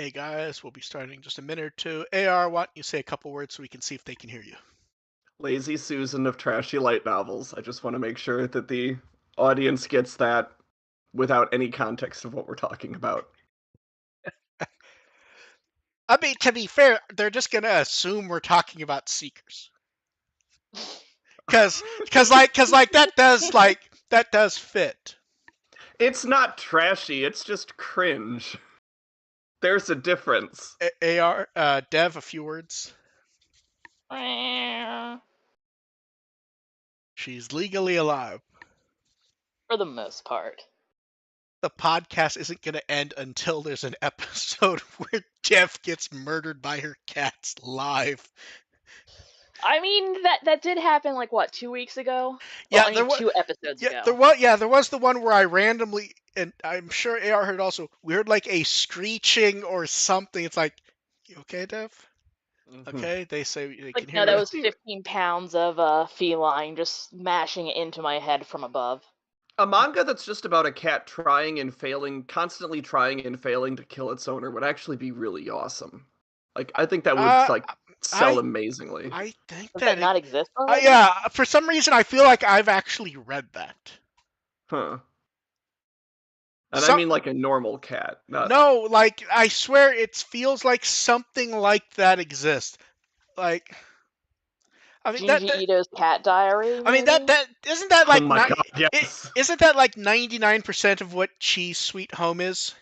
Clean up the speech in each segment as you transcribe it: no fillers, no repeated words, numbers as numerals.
Hey guys, we'll be starting in just a minute or two. AR, why don't you say a couple words so we can see if they can hear you? Lazy Susan of trashy light novels. I just want to make sure that the audience gets that without any context of what we're talking about. I mean, to be fair, they're just gonna assume we're talking about Seekers, cause that does fit. It's not trashy, it's just cringe. There's a difference. AR, Dev, a few words. For She's legally alive. the most part. The podcast isn't gonna end until there's an episode where Dev gets murdered by her cats live. I mean, that did happen, like, what, 2 weeks ago? Yeah, Well, I mean, 2 episodes Yeah, ago. there was the one where I randomly, and I'm sure AR heard also. We heard like a screeching or something. It's like, you okay, Dev? Okay, they say they Like, can no, hear that you. was 15 pounds of feline just smashing into my head from above. A manga that's just about a cat trying and failing, constantly trying and failing to kill its owner would actually be really awesome. Like, I think that would, Uh, like, sell I amazingly. I think Does that that it, not exist already? yeah. For some reason, I feel like I've actually read that. Huh. And I Some mean like a normal cat, not... No, like I swear, it feels like something like that exists. Like, I mean Junji Ito's Cat Diary, I mean maybe? that isn't that Oh like my god, yes! isn't that like 99% of what Cheese Sweet Home is?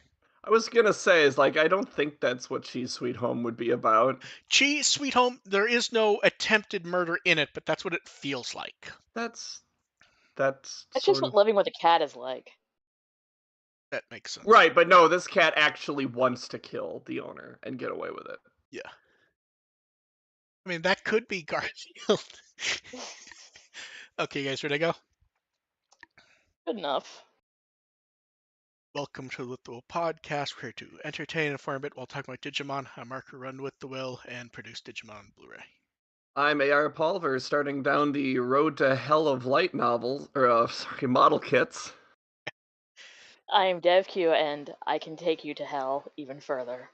I was gonna say, is like, I don't think that's what Cheese Sweet Home would be about. Cheese Sweet Home, there is no attempted murder in it, but that's what it feels like. That's That's just sort what of... living with a cat is like. That makes sense. Right, but no, this cat actually wants to kill the owner and get away with it. Yeah. I mean, that could be Garfield. Okay, guys, ready to go? Good enough. Welcome to the With the Will podcast. We're here to entertain and inform a bit while talking about Digimon. I'm Mark, who run With the Will and produce Digimon on Blu-ray. I'm A.R. Pulver, starting down the road to hell of light novels, or model kits. I am DevQ, and I can take you to hell even further.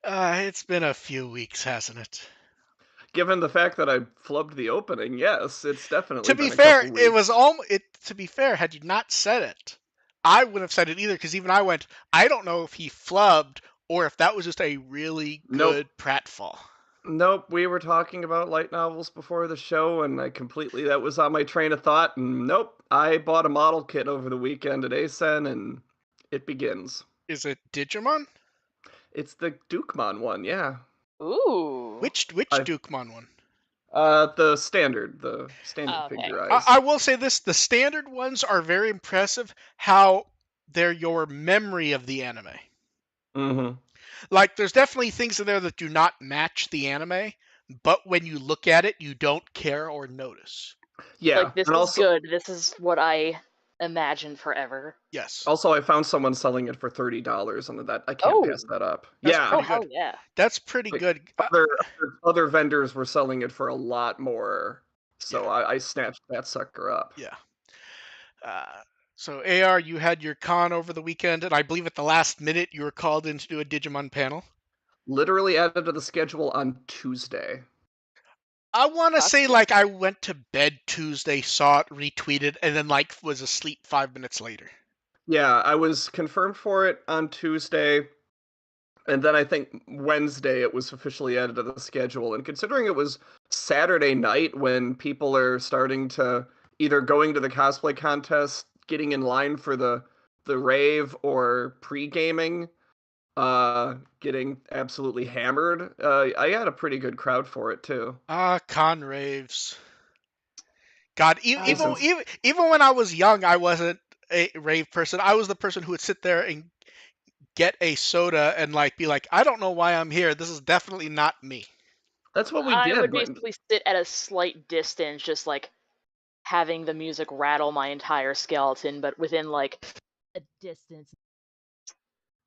It's been a few weeks, hasn't it? Given the fact that I flubbed the opening, yes, it's definitely To be been a fair, couple it was weeks. To be fair, had you not said it, I wouldn't have said it either. Because even I went, I don't know if he flubbed or if that was just a really Nope. good pratfall. Nope, we were talking about light novels before the show, and that was on my train of thought, and nope, I bought a model kit over the weekend at ASEN, and it begins. Is it Digimon? It's the Dukemon one, yeah. Ooh. Which I Dukemon one? the standard Okay. figurized. I will say this: the standard ones are very impressive. How they're your memory of the anime. Mm-hmm. Like, there's definitely things in there that do not match the anime, but when you look at it, you don't care or notice. Yeah, Like, this and is good. This is what I imagined forever. Yes. also I found someone selling it for $30, and that I can't pass that up. That's Yeah, pretty hell good. yeah. That's pretty like, good. other vendors were selling it for a lot more, so Yeah. I snatched that sucker up. Yeah. So AR, you had your con over the weekend, and I believe at the last minute you were called in to do a Digimon panel. Literally added to the schedule on Tuesday. I want to say like I went to bed Tuesday, saw it, retweeted, and then like was asleep 5 minutes later. Yeah, I was confirmed for it on Tuesday, and then I think Wednesday it was officially added to the schedule. And considering it was Saturday night when people are starting to either going to the cosplay contest, getting in line for the rave, or pre-gaming, getting absolutely hammered, I had a pretty good crowd for it too. Con raves. God, Since even when I was young, I wasn't a rave person. I was the person who would sit there and get a soda and like be like, I don't know why I'm here. This is definitely not me. that's what we I did would when... basically sit at a slight distance, just like having the music rattle my entire skeleton, but within like a distance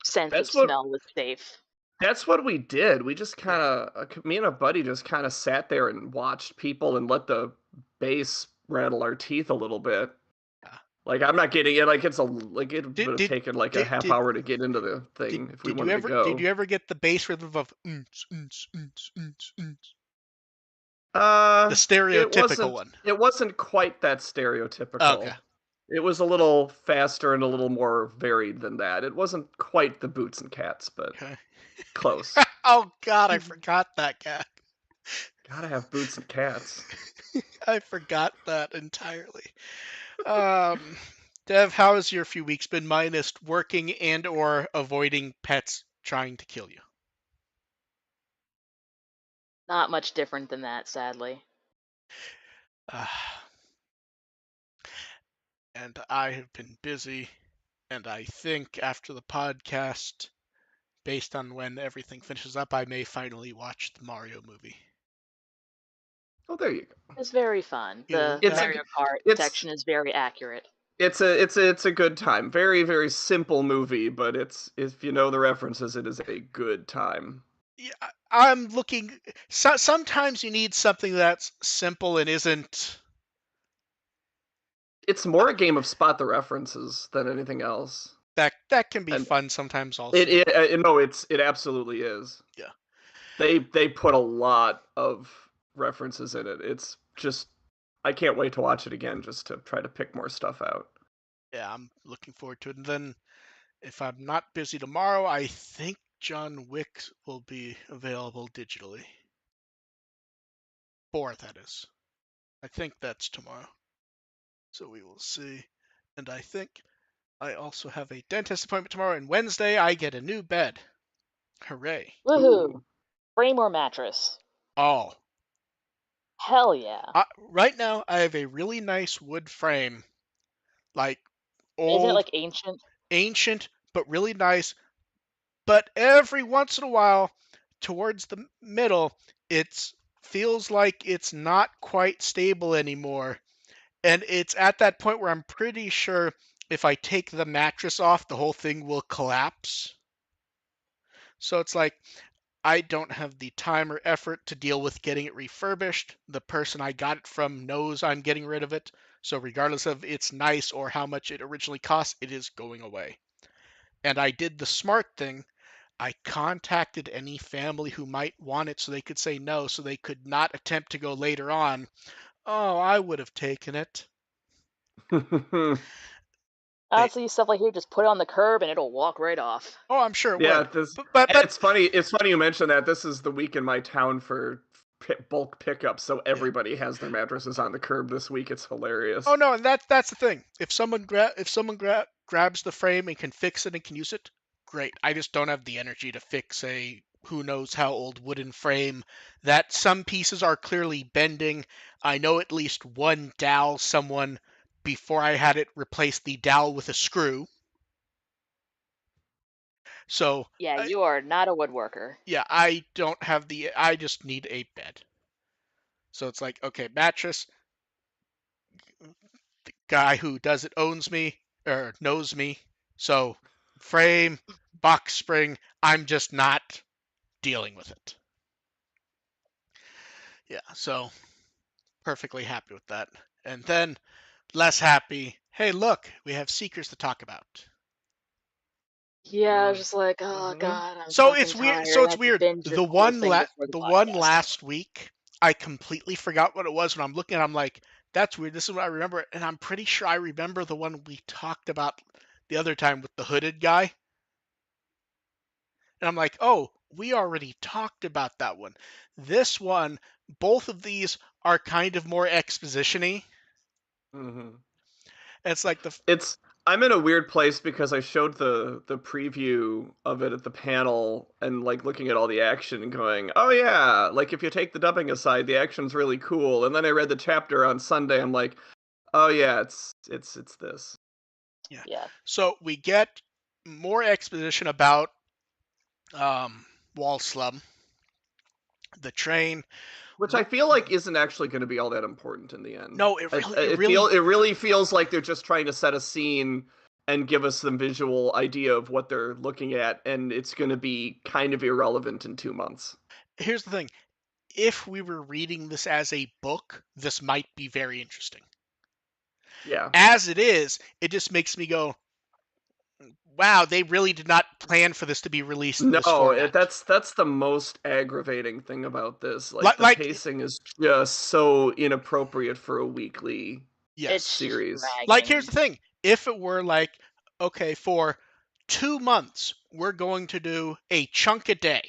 sense of That's what smell was safe. That's what we did. We just kind of, me and a buddy just kind of sat there and watched people and let the bass rattle our teeth a little bit. Like, I'm not getting it. Like, it Did would have did taken like a did half did hour to get into the did, thing if we did you wanted to ever did go. you ever get the bass rhythm of the It stereotypical wasn't one? quite that Okay. stereotypical. It was a little faster and a little more varied than that. It wasn't quite the Boots and Cats, but Okay. close. Oh God, I forgot that guy. Gotta have Boots and Cats. I forgot that entirely. Um, Dev, how has your few weeks been minus working and or avoiding pets trying to kill you? Not much different than that, sadly. Uh, and I have been busy, and I think after the podcast, based on when everything finishes up, I may finally watch the Mario movie. Oh, there you go. It's very fun. Either The It's that, a Mario Kart it's section is very accurate. it's a good time. Very very simple movie, but it's if you know the references, it is a good time. yeah, I'm looking. Sometimes you need something that's simple and isn't. It's more a game of spot the references than anything else. That can be And fun sometimes it, also. it no, it absolutely is. Yeah. They put a lot of references in it. It's just I can't wait to watch it again just to try to pick more stuff out. Yeah, I'm looking forward to it. And then if I'm not busy tomorrow, I think John Wick will be available digitally. 4, that is. I think that's tomorrow. So we will see. And I think I also have a dentist appointment tomorrow, and Wednesday I get a new bed. Hooray. Woohoo! Ooh. Frame or mattress? Oh, Hell yeah. right now I have a really nice wood frame, like Isn't it old, like ancient? ancient, but really nice. But every once in a while, towards the middle, it feels like it's not quite stable anymore. And it's at that point where I'm pretty sure if I take the mattress off, the whole thing will collapse. So it's like I don't have the time or effort to deal with getting it refurbished. The person I got it from knows I'm getting rid of it. So regardless of it's nice or how much it originally cost, it is going away. And I did the smart thing. I contacted any family who might want it so they could say no, so they could not attempt to go later on. Oh, I would have taken it. They, Honestly, stuff like here, just put it on the curb and it'll walk right off. oh, I'm sure it Yeah, would. this But it's funny. It's funny you mentioned that. This is the week in my town for bulk pickup, so yeah. everybody has their mattresses on the curb this week. It's Oh hilarious. no, and that's the thing. If someone grabs the frame and can fix it and can use it, great. I just don't have the energy to fix a who knows how old wooden frame that some pieces are clearly bending. I know at least one dowel someone before I had it replaced the dowel with a screw. So Yeah, you are not a woodworker. yeah, I don't have the. I just need a bed. So it's like, okay, mattress. The guy who does it owns me or knows me. So frame, box spring. I'm just not dealing with it. Yeah. So perfectly happy with that. And then less happy. Hey, look, we have Seekers to talk about. Yeah, I was Mm. just like, oh Hmm. god, I'm So fucking it's weird. So tired. I it's had to weird. binge this whole thing before the The one podcast. last week, I completely forgot what it was when I'm looking. I'm like, that's weird. This is what I remember, and I'm pretty sure I remember the one we talked about the other time with the hooded guy. And I'm like, oh, we already talked about that one. This one, both of these are kind of more exposition-y. Hmm. It's like the It's I'm in a weird place because I showed the preview of it at the panel and like looking at all the action and going, "Oh yeah, like if you take the dubbing aside, the action's really cool." And then I read the chapter on Sunday, I'm like, "Oh yeah, it's this." yeah. Yeah. So we get more exposition about um, Wall Slum, the train. Which I feel like isn't actually going to be all that important in the end. No, It really feels like they're just trying to set a scene and give us some visual idea of what they're looking at, and it's going to be kind of irrelevant in 2 months. Here's the thing. If we were reading this as a book, this might be very interesting. Yeah. As it is, it just makes me go, wow, they really did not plan for this to be released in this No, format. that's the most aggravating thing about this. Like, the Like, pacing is just so inappropriate for a weekly It's yes. just series. Like, here's dragging. the thing. If it were like, okay, for 2 months, we're going to do a chunk a day,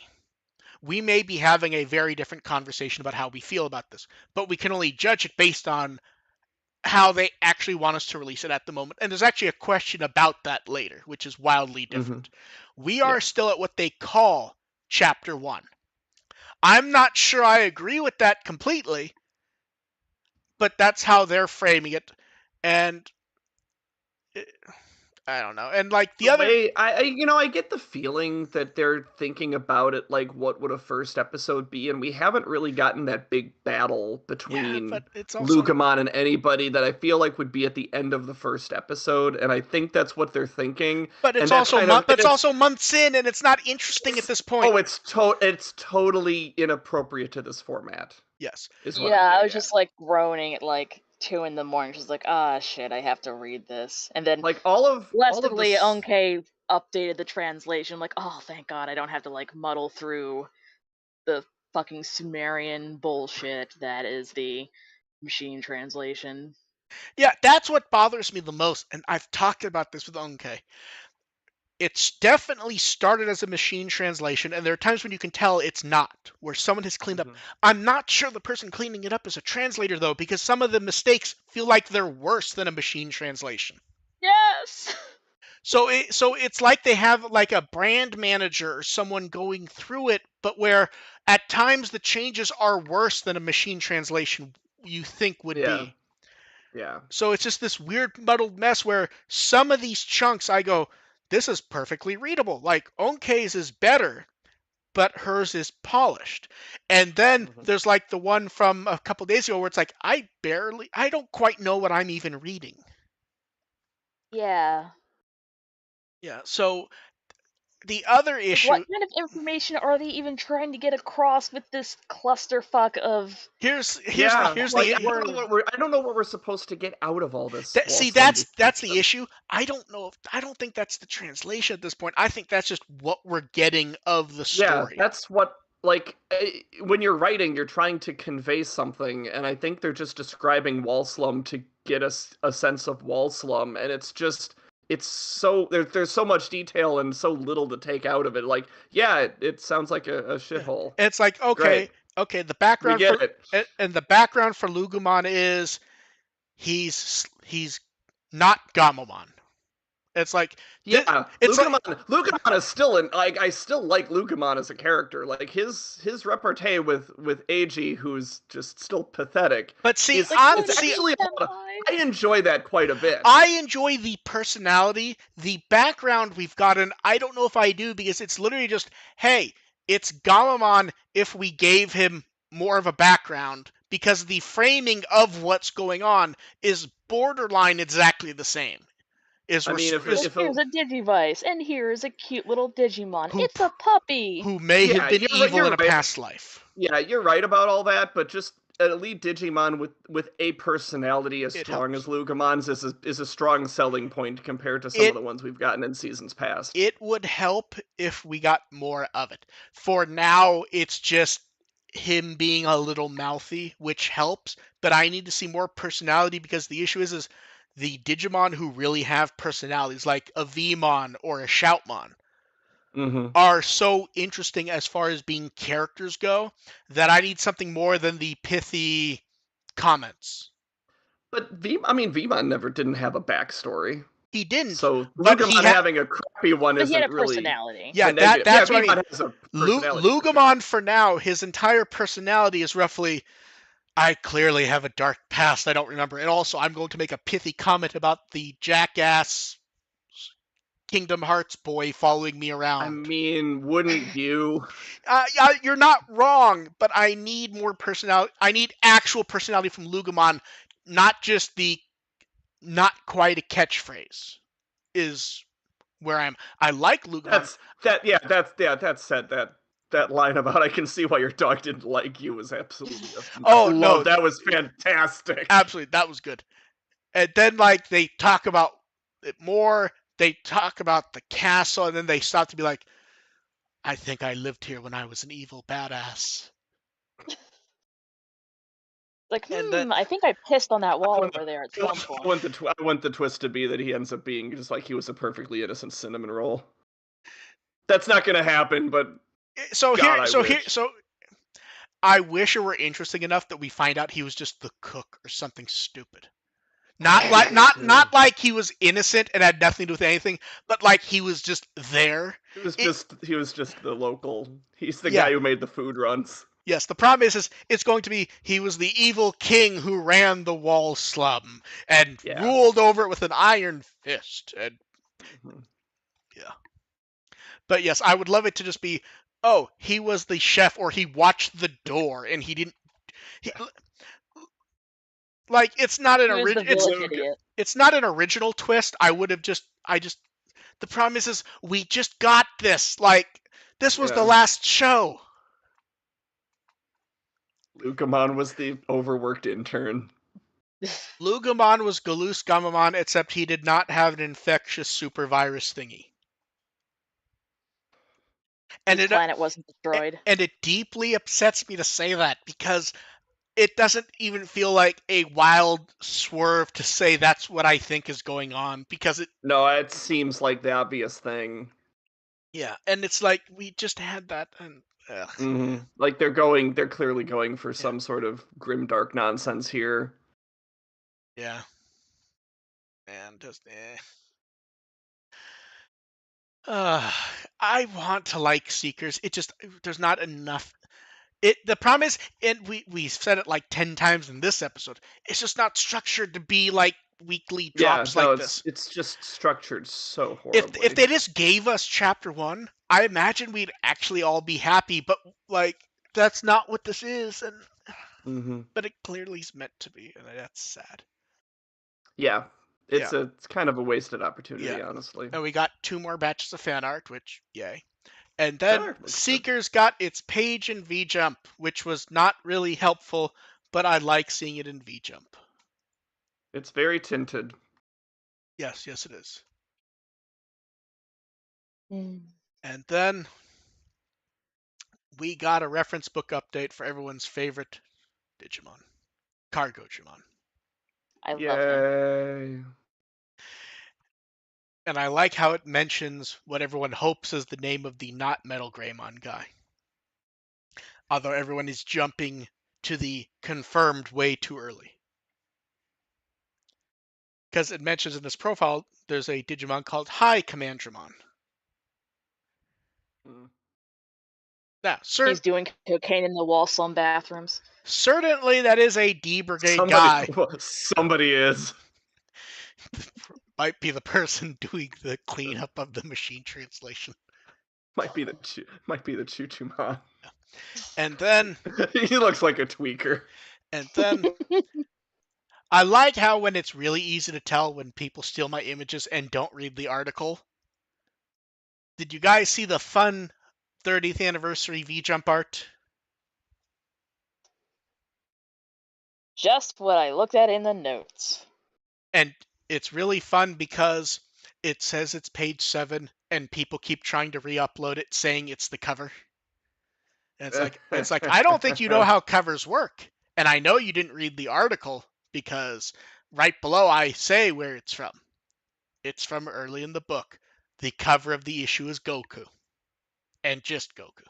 we may be having a very different conversation about how we feel about this. But we can only judge it based on how they actually want us to release it at the moment. And there's actually a question about that later, which is wildly Mm-hmm. different. We Yeah. are still at what they call Chapter 1. I'm not sure I agree with that completely, but that's how they're framing it. And I don't know. And like the The other, way I get the feeling that they're thinking about it like what would a first episode be, and we haven't really gotten that big battle yeah, between but it's also, Lugomon and anybody that I feel like would be at the end of the first episode, and I think that's what they're thinking, and that kind of but it's also months in, and it's not interesting at it's this point. it's totally inappropriate to this format, Yes. is what I'm Yeah, I getting was at. just like groaning at like 2 in the morning, just like, ah, shit, I have to read this. And then Like all of blessedly, this. Unkei updated the translation. Like, oh, thank God, I don't have to like muddle through the fucking Sumerian bullshit that is the machine translation. Yeah, that's what bothers me the most. And I've talked about this with Onke. It's definitely started as a machine translation, and there are times when you can tell it's not, where someone has cleaned up. Mhm. I'm not sure the person cleaning it up is a translator, though, because some of the mistakes feel like they're worse than a machine translation. Yes. So it's like they have like a brand manager or someone going through it, but where at times the changes are worse than a machine translation you think would Yeah. be. Yeah. So it's just this weird muddled mess where some of these chunks I go, this is perfectly readable. Like Onke's is better, but hers is polished. And then Mhm. there's like the one from a couple days ago where it's like I don't quite know what I'm even reading. Yeah. Yeah. So the other Like, what issue kind of information are they even trying to get across with this clusterfuck of Yeah, here's like the words? I don't know what we're supposed to get out of all this that, see Wallslum that's the discussion. issue. I don't think that's the translation at this point. I think that's just what we're getting of the Yeah, story. that's what like when you're writing, you're trying to convey something, and I think they're just describing Wallslum to get us a sense of Wallslum, and it's so there's so much detail and so little to take out of it. Like, yeah, it sounds like a Yeah. shithole. It's like Great, okay, we get it. and the background for Lugumon is he's not Gamamon. It's like this. Yeah, It's like Lucamon is still in. Like, I still like Lucamon as a character. Like his repartee with Ag, who's just still pathetic, but see is Like, on it's what see actually a lot of. senpai? I enjoy that quite a bit. I enjoy the personality, the background we've gotten. I don't know if I do because it's literally just, hey, it's Gamamon if we gave him more of a background because the framing of what's going on is borderline exactly the same. Is I mean, Like, is if it, here's a Digivice, and here's a cute little Digimon. who It's a puppy! who may have yeah, been evil you're in a right. past life. Yeah, you're right about all that, but just an elite Digimon with a personality as It strong as helps. Lucamon's is a strong selling point compared to some of It the ones we've gotten in seasons past. it would help if we got more of it. For now, it's just him being a little mouthy, which helps, but I need to see more personality because the issue is the Digimon who really have personalities, like a Vmon or a Shoutmon, Mm-hmm. are so interesting as far as being characters go that I need something more than the pithy comments. But I mean, Vmon never didn't have a backstory. He didn't, So but he Lugomon had. having a crappy one But he had isn't a really personality. a Yeah, negative. Yeah, that's what I mean. Vmon has a personality for sure. Lugomon for now, his entire personality is roughly, I clearly have a dark past I don't remember. And also, I'm going to make a pithy comment about the jackass Kingdom Hearts boy following me I around. mean, wouldn't you? Yeah, you're not wrong, but I need more personality. I need actual personality from Lugomon, not just the not quite a catchphrase, is where I like Lugomon. That's that. Yeah, that's said that line about I can see why your dog didn't like you was absolutely. I Oh, love no, that was fantastic. absolutely. That was good. And then like they talk about it more. They talk about the castle, and then they stop to be like, I think I lived here when I was an evil badass. Like, And then I think I pissed on that I wall want over there at the, some point. I want the twist to be that he ends up being just like he was a perfectly innocent cinnamon roll. That's not gonna happen, but so God, here, I so here, wish. so I wish it were interesting enough that we find out he was just the cook or something stupid. Not like he was innocent and had nothing to do with anything, but like he was just there. It, He was just the local. He's the yeah, guy who made the food runs. yes. The problem is it's going to be he was the evil king who ran the wall slum and Yeah. ruled over it with an iron fist. And Mhm. yeah, but yes, I would love it to just be, oh, he was the chef, or he watched the door and he didn't. He, like it's not an He was the village idiot. it's not an original twist. I just the problem is we just got this. Like this was the Yeah. last show. Lucamon was the overworked intern. Lugamon was Galus Gamamon, except he did not have an infectious super virus thingy. And His planet wasn't destroyed. it deeply upsets me to say that, because it doesn't even feel like a wild swerve to say that's what I think is going on, because it No, it seems like the obvious thing. yeah, and it's like we just had that, and Like they're clearly going for yeah, some sort of grim dark nonsense here. yeah, and just I want to like Seekers. It just there's not enough. The problem is, and we said it like 10 times in this episode. It's just not structured to be like weekly Yeah, drops no, like this. it's just structured so If horribly. they just gave us chapter 1, I imagine we'd actually all be happy. But like that's not what this is, and Mm-hmm. but it clearly is meant to be, and that's sad. Yeah, Yeah, it's kind of a wasted yeah. opportunity, honestly. And we got 2 more batches of fan art, which yay. And Fan then art looks good. Seekers got its page in V-Jump, which was not really helpful, but I like seeing it in V-Jump. It's very tinted. Yes, yes it is. Mm. And then we got a reference book update for everyone's favorite Digimon, Cargojimon. I love him. Yay. And I like how it mentions what everyone hopes is the name of the not Metal Greymon guy. Although everyone is jumping to the confirmed way too early. Because it mentions in this profile there's a Digimon called High Commandramon. Mm. Now, He's doing cocaine in the wall slum bathrooms. certainly that is a D Brigade guy. Somebody is. Might be the person doing the cleanup of the machine translation. Might be the Choo-Choo-Man. And then He looks like a tweaker. I like how when it's really easy to tell when people steal my images and don't read the article. Did you guys see the fun 30th anniversary V-Jump art? Just what I looked at in the notes. And it's really fun because it says it's page 7 and people keep trying to re-upload it saying it's the cover. And it's like I don't think you know how covers work. And I know you didn't read the article because right below I say where it's from. It's from early in the book. The cover of the issue is Goku. And just Goku.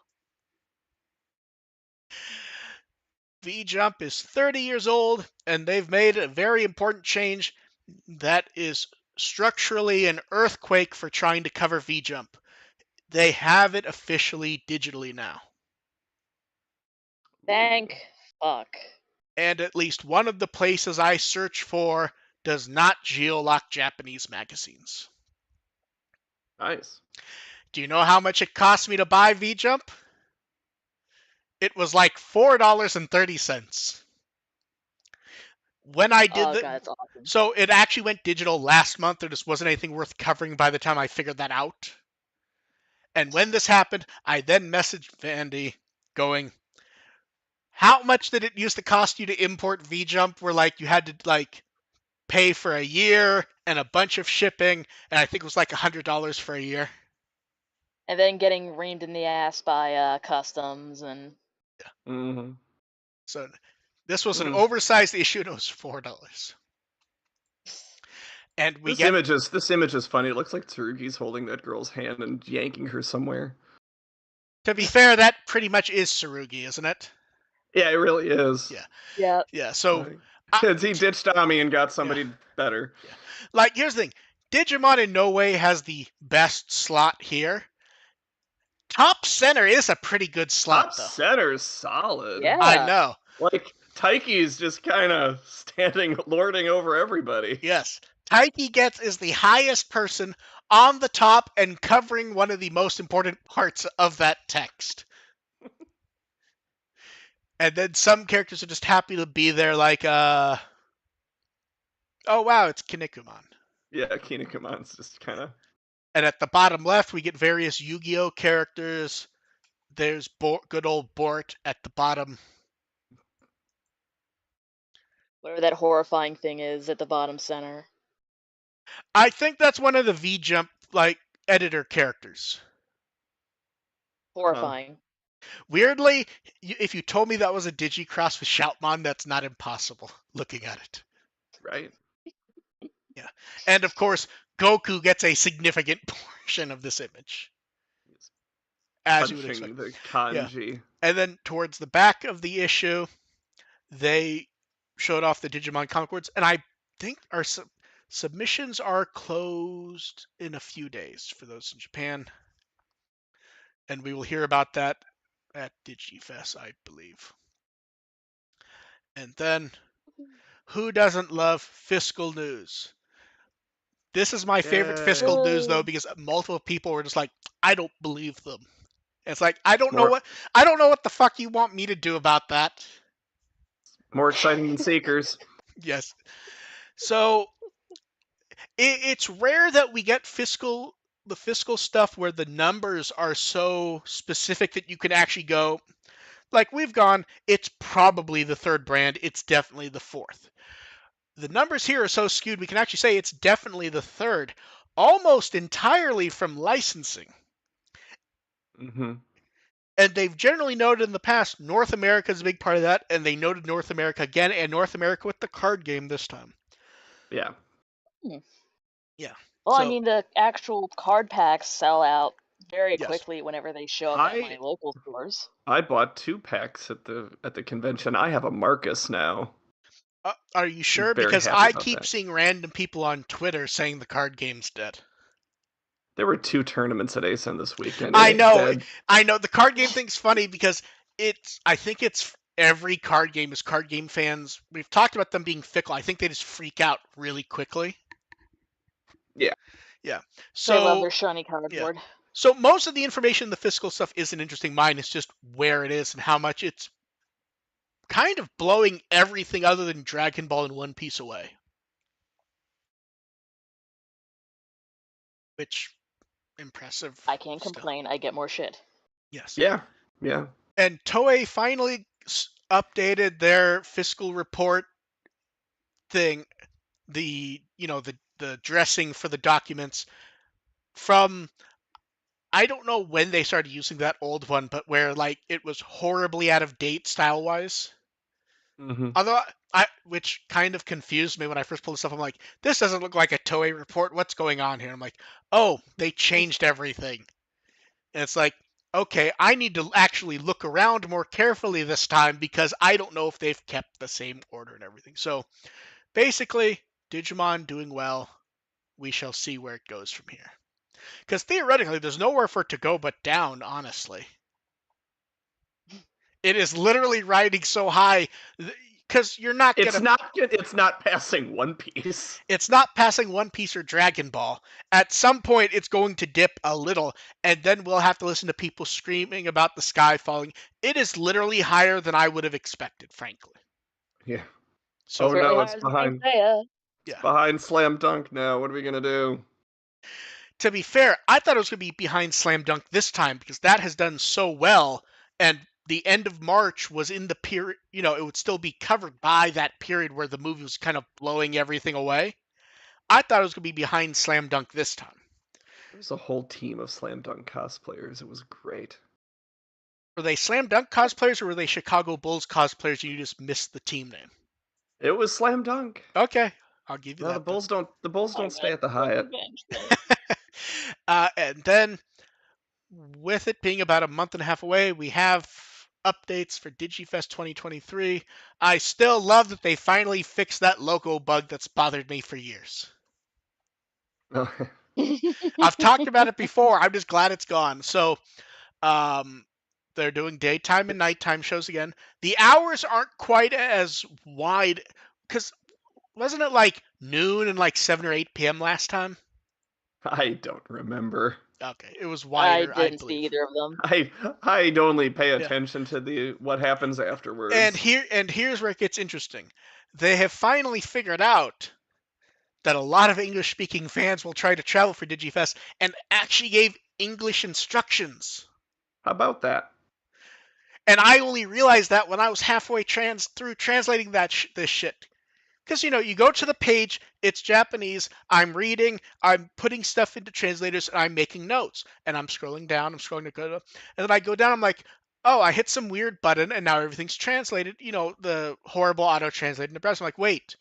V-Jump is 30 years old, and they've made a very important change that is structurally an earthquake for trying to cover V-Jump. They have it officially digitally now. Thank fuck. And at least one of the places I search for does not geolock Japanese magazines. Nice. Do you know how much it cost me to buy V-Jump? It was like $4.30. When I did God, that's awesome. so it actually went digital last month. There just wasn't anything worth covering by the time I figured that out. And when this happened, I then messaged Vandy going, how much did it used to cost you to import V-Jump? Where like you had to like pay for a year and a bunch of shipping, and I think it was like $100 for a year. And then getting reamed in the ass by customs and. Mm-hmm. So this was an oversized issue, and it was $4. And we This get image is funny. It looks like Tsurugi's holding that girl's hand and yanking her somewhere. to be fair, that pretty much is Tsurugi, isn't it? Yeah, it really is. Yeah. Yeah. Yeah. So Because he ditched Ami and got somebody better. Yeah. Like, here's the thing. Digimon in no way has the best slot here. Top center is a pretty good slot, though. Top center's solid. Yeah. I know. Like, Taiki's just kind of lording over everybody. Yes. Taiki is the highest person on the top and covering one of the most important parts of that text. And then some characters are just happy to be there, like, oh wow, it's Kinnikuman. Yeah, Kinnikuman's just kind of. And at the bottom left, we get various Yu-Gi-Oh characters. There's good old Bort at the bottom. Whatever that horrifying thing is at the bottom center. I think that's one of the V-Jump, like, editor characters. Horrifying. Weirdly, if you told me that was a Digicross with Shoutmon, that's not impossible, looking at it. Right? Yeah. And, of course, Goku gets a significant portion of this image. As you would expect. The kanji. Yeah. And then towards the back of the issue, they showed off the Digimon comic boards, and I think our submissions are closed in a few days for those in Japan. And we will hear about that at DigiFes, I believe. And then, who doesn't love fiscal news? This is my favorite fiscal news, though, because multiple people were just like, I don't believe them. It's like, I don't know what the fuck you want me to do about that. More exciting than Seekers. Yes. So it's rare that we get the fiscal stuff where the numbers are so specific that you can actually go, like we've gone, it's probably the third brand, it's definitely the fourth. The numbers here are so skewed, we can actually say it's definitely the third, almost entirely from licensing. Mm-hmm. And they've generally noted in the past, North America is a big part of that, and they noted North America again, and North America with the card game this time. Yeah. Yeah. Well, I mean, the actual card packs sell out very quickly whenever they show up at my local stores. I bought 2 packs at the convention. I have a Marcus now. Are you sure? Because I keep seeing random people on Twitter saying the card game's dead. There were 2 tournaments at ASIN this weekend. I know. The card game thing's funny because I think it's every card game is card game fans. We've talked about them being fickle. I think they just freak out really quickly. Yeah. Yeah. So they love their shiny cardboard. Yeah. So most of the information in the fiscal stuff isn't interesting. Mine is just where it is and how much it's kind of blowing everything other than Dragon Ball and One Piece away. Which, impressive. I can't complain. I get more shit. Yes. Yeah. Yeah. And Toei finally updated their fiscal report thing, the dressing for the documents from, I don't know when they started using that old one, but where like it was horribly out of date style wise. Mm-hmm. Although which kind of confused me when I first pulled this up. I'm like, this doesn't look like a Toei report. What's going on here? I'm like, oh, they changed everything. And it's like, okay, I need to actually look around more carefully this time because I don't know if they've kept the same order and everything. So basically, Digimon doing well. We shall see where it goes from here. Because theoretically, there's nowhere for it to go but down, honestly. It is literally riding so high because you're not It's not passing One Piece. It's not passing One Piece or Dragon Ball. At some point, it's going to dip a little, and then we'll have to listen to people screaming about the sky falling. It is literally higher than I would have expected, frankly. Yeah. So, no, it's behind. It's behind Slam Dunk now. What are we gonna do? To be fair, I thought it was going to be behind Slam Dunk this time because that has done so well, and the end of March was in the period, it would still be covered by that period where the movie was kind of blowing everything away. I thought it was going to be behind Slam Dunk this time. There was a whole team of Slam Dunk cosplayers. It was great. Were they Slam Dunk cosplayers or were they Chicago Bulls cosplayers and you just missed the team name? It was Slam Dunk. Okay, I'll give you No, that. The Bulls Oh my don't stay God, at the so Hyatt. revengeful. And then, with it being about a month and a half away, we have updates for DigiFes 2023. I still love that they finally fixed that logo bug that's bothered me for years. I've talked about it before. I'm just glad it's gone. So, they're doing daytime and nighttime shows again. The hours aren't quite as wide because wasn't it like noon and like 7 or 8 p.m. last time? I don't remember. Okay, it was I wider, I didn't see believe. either of them. I'd only pay Yeah. attention to what happens afterwards. And here's where it gets interesting. They have finally figured out that a lot of English-speaking fans will try to travel for DigiFest and actually gave English instructions. How about that? And I only realized that when I was halfway through translating this shit. Because, you go to the page, it's Japanese, I'm reading, I'm putting stuff into translators, and I'm making notes. And I'm scrolling down, and then I go down, I'm like, oh, I hit some weird button, and now everything's translated, the horrible auto-translate in the browser. I'm like, wait,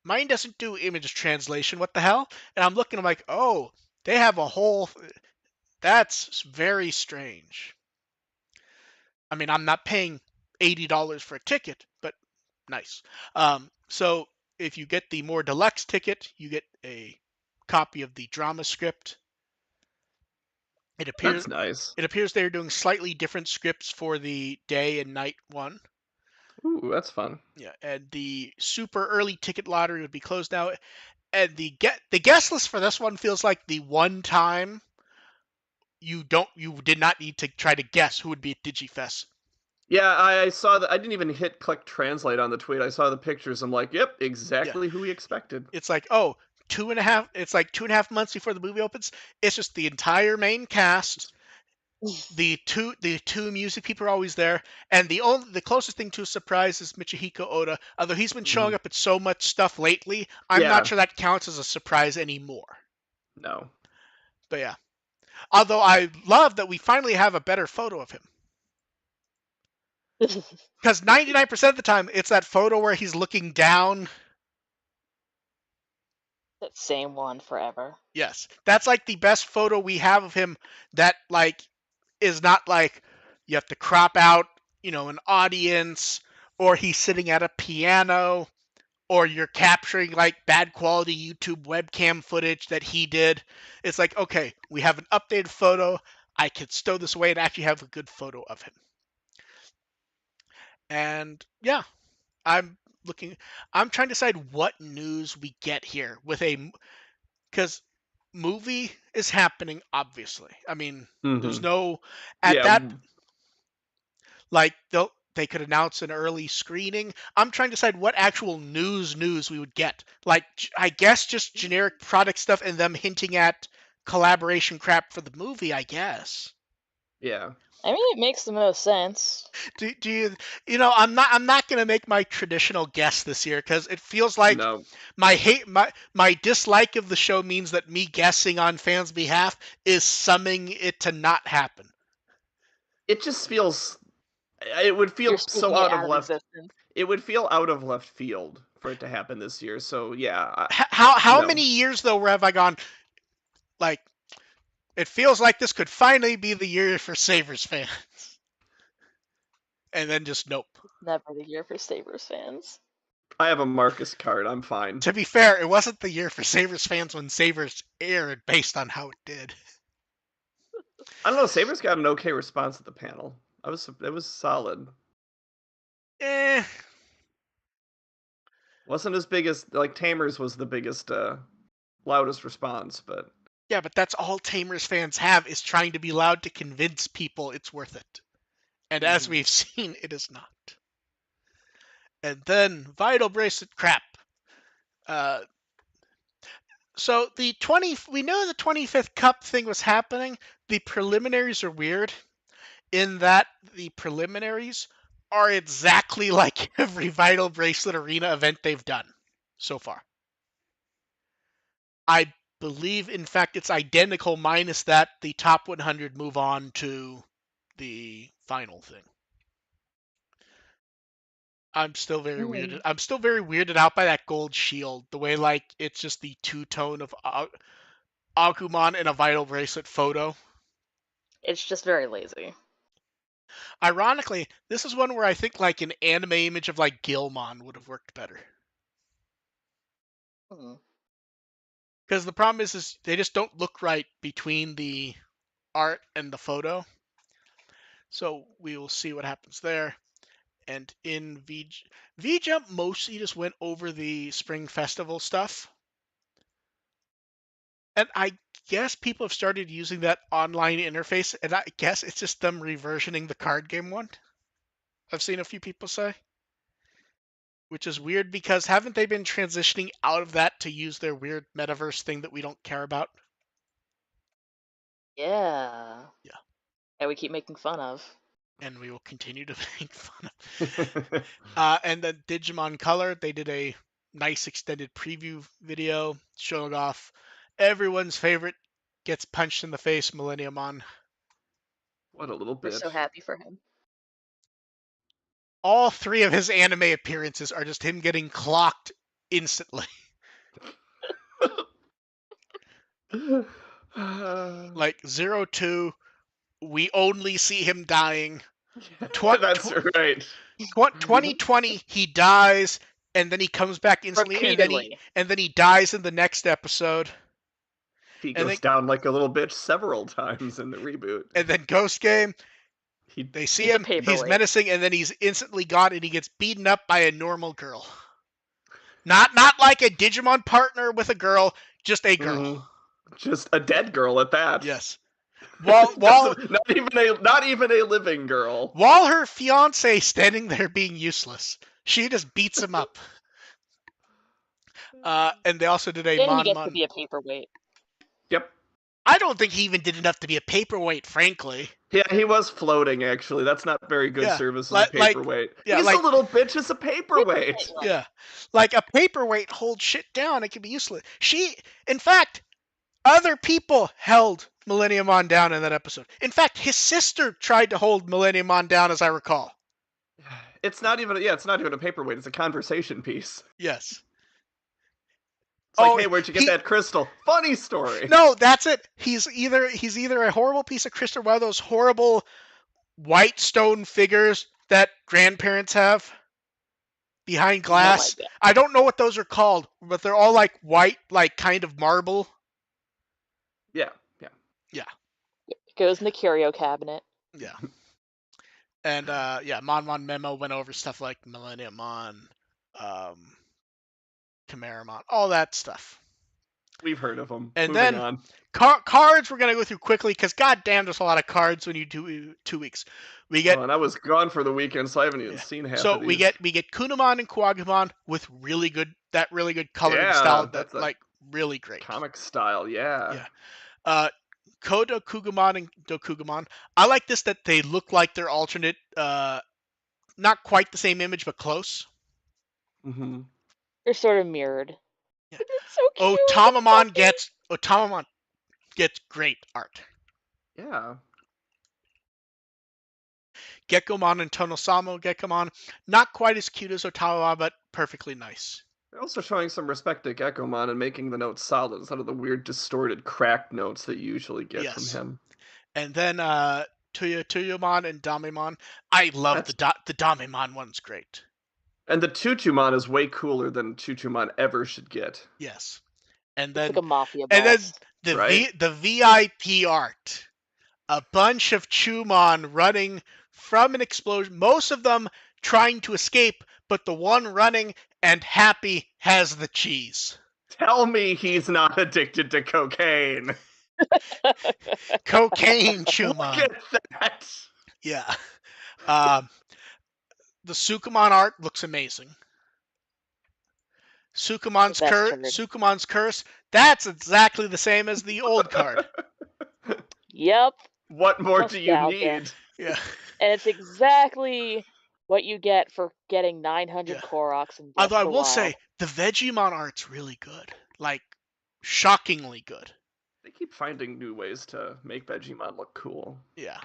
mine doesn't do image translation, what the hell? And I'm looking, I'm like, oh, they have a whole, that's very strange. I mean, I'm not paying $80 for a ticket, but nice. So if you get the more deluxe ticket, you get a copy of the drama script. That's nice. It appears they're doing slightly different scripts for the day and night one. Ooh, that's fun. Yeah, and the super early ticket lottery would be closed now. And the guest list for this one feels like the one time you did not need to try to guess who would be at DigiFest. Yeah, I saw that. I didn't even hit click translate on the tweet. I saw the pictures. I'm like, yep, exactly who we expected. It's like, oh, 2.5. It's like 2.5 months before the movie opens. It's just the entire main cast. The two music people are always there, and the closest thing to a surprise is Michihiko Oda. Although he's been showing up at so much stuff lately, I'm not sure that counts as a surprise anymore. No. But yeah. Although I love that we finally have a better photo of him. Because 99% of the time, it's that photo where he's looking down. That same one forever. Yes. That's like the best photo we have of him that, like, is not like you have to crop out, an audience, or he's sitting at a piano, or you're capturing, like, bad quality YouTube webcam footage that he did. It's like, okay, we have an updated photo. I could stow this away and actually have a good photo of him. And yeah, I'm trying to decide what news we get here because movie is happening, obviously. I mean, there's no, at that, like, they could announce an early screening. I'm trying to decide what actual news we would get. Like, I guess just generic product stuff and them hinting at collaboration crap for the movie, I guess. Yeah. I mean, it makes the most sense. Do you I'm not gonna make my traditional guess this year because it feels like my dislike of the show means that me guessing on fans' behalf is summing it to not happen. It just feels. It would feel so out of left. Existence. It would feel out of left field for it to happen this year. So yeah. How many years though have I gone? Like, it feels like this could finally be the year for Sabres fans. And then just nope. Never the year for Sabres fans. I have a Marcus card. I'm fine. To be fair, it wasn't the year for Sabres fans when Sabres aired based on how it did. I don't know. Sabres got an okay response at the panel. It was solid. Wasn't as big as, like, Tamers was the biggest, loudest response, but... Yeah, but that's all Tamers fans have, is trying to be loud to convince people it's worth it. And as we've seen, it is not. And then, Vital Bracelet crap. So we know the 25th Cup thing was happening. The preliminaries are weird. in that the preliminaries are exactly like every Vital Bracelet Arena event they've done so far. I believe, in fact, it's identical, minus that the top 100 move on to the final thing. I'm still very weirded. I'm still very weirded out by that gold shield. The way, like, it's just the two-tone of Agumon in a Vital Bracelet photo. It's just very lazy. Ironically, this is one where I think, like, an anime image of, like, Gilmon would have worked better. Because the problem is they just don't look right between the art and the photo. So we will see what happens there. And in V-Jump mostly just went over the Spring Festival stuff. And I guess people have started using that online interface, and I guess it's just them reversioning the card game one. I've seen a few people say. Which is weird because haven't they been transitioning out of that to use their weird metaverse thing that we don't care about? Yeah. Yeah. And we keep making fun of. And we will continue to make fun of. And then Digimon Color, they did a nice extended preview video showing off everyone's favorite gets punched in the face Millenniumon. What a little We're bitch. so happy for him. All three of his anime appearances are just him getting clocked instantly. Like 02, we only see him dying. That's right. 2020, he dies, and then he comes back instantly, Repeatedly. and then he dies in the next episode. He And goes down like a little bitch several times in the reboot. And then Ghost Game, they see He's a him, he's paperweight. menacing, and then he's instantly gone, and he gets beaten up by a normal girl. Not like a Digimon partner with a girl, just a girl. Just a dead girl at that. Yes. While not even a living girl. While her fiance standing there being useless, she just beats him up. And they also did a Then he gets to Mon. be a paperweight. Yep. I don't think he even did enough to be a paperweight, frankly. Yeah, he was floating, actually. That's not very good service as a paperweight. He's a little bitch as a paperweight. Yeah. Like, a paperweight holds shit down. It can be useless. In fact, other people held Millenniumon down in that episode. In fact, his sister tried to hold Millenniumon down, as I recall. It's not even a paperweight. It's a conversation piece. Yes. It's like, hey, where'd you get that crystal? Funny story. No, that's it. He's either a horrible piece of crystal, one of those horrible white stone figures that grandparents have behind glass. No idea. I don't know what those are called, but they're all like white, like kind of marble. Yeah. It goes in the curio cabinet. Yeah. And Mon Memo went over stuff like Millenniumon, Chimeramon, all that stuff. We've heard of them. And Moving then on. Cards we're gonna go through quickly because goddamn, there's a lot of cards when you do 2 weeks. We get. And I was gone for the weekend, so I haven't even seen half of these. So we get Kunamon and Kuwagamon with really good coloring style. That's like really great. Comic style, yeah. Kodo Kugamon and Dokugamon. I like this that they look like they're alternate, not quite the same image, but close. Mm-hmm. They're sort of mirrored. Yeah. It's so cute. Otamamon gets great art. Yeah. Gekomon and Tonosamo Gekomon, not quite as cute as Otamamon, but perfectly nice. They're also showing some respect to Gekomon and making the notes solid instead of the weird distorted cracked notes that you usually get from him. And then Tuyomon and Damemon. I love the Damemon one's great. And the Tutumon is way cooler than Tutumon ever should get. It's Yes. And then like a mafia boss. And then the VIP art. A bunch of Chumon running from an explosion. Most of them trying to escape, but the one running and happy has the cheese. Tell me he's not addicted to cocaine. Cocaine Chumon. Look at that. Yeah. The Sukumon art looks amazing. Sukumon's curse. That's exactly the same as the old card. Yep. What more do you need? Yeah. And it's exactly what you get for getting 900 Yeah. Koroks in Breath Although of I the will Wild. say the Vegemon art's really good. Like shockingly good. They keep finding new ways to make Vegemon look cool. Yeah.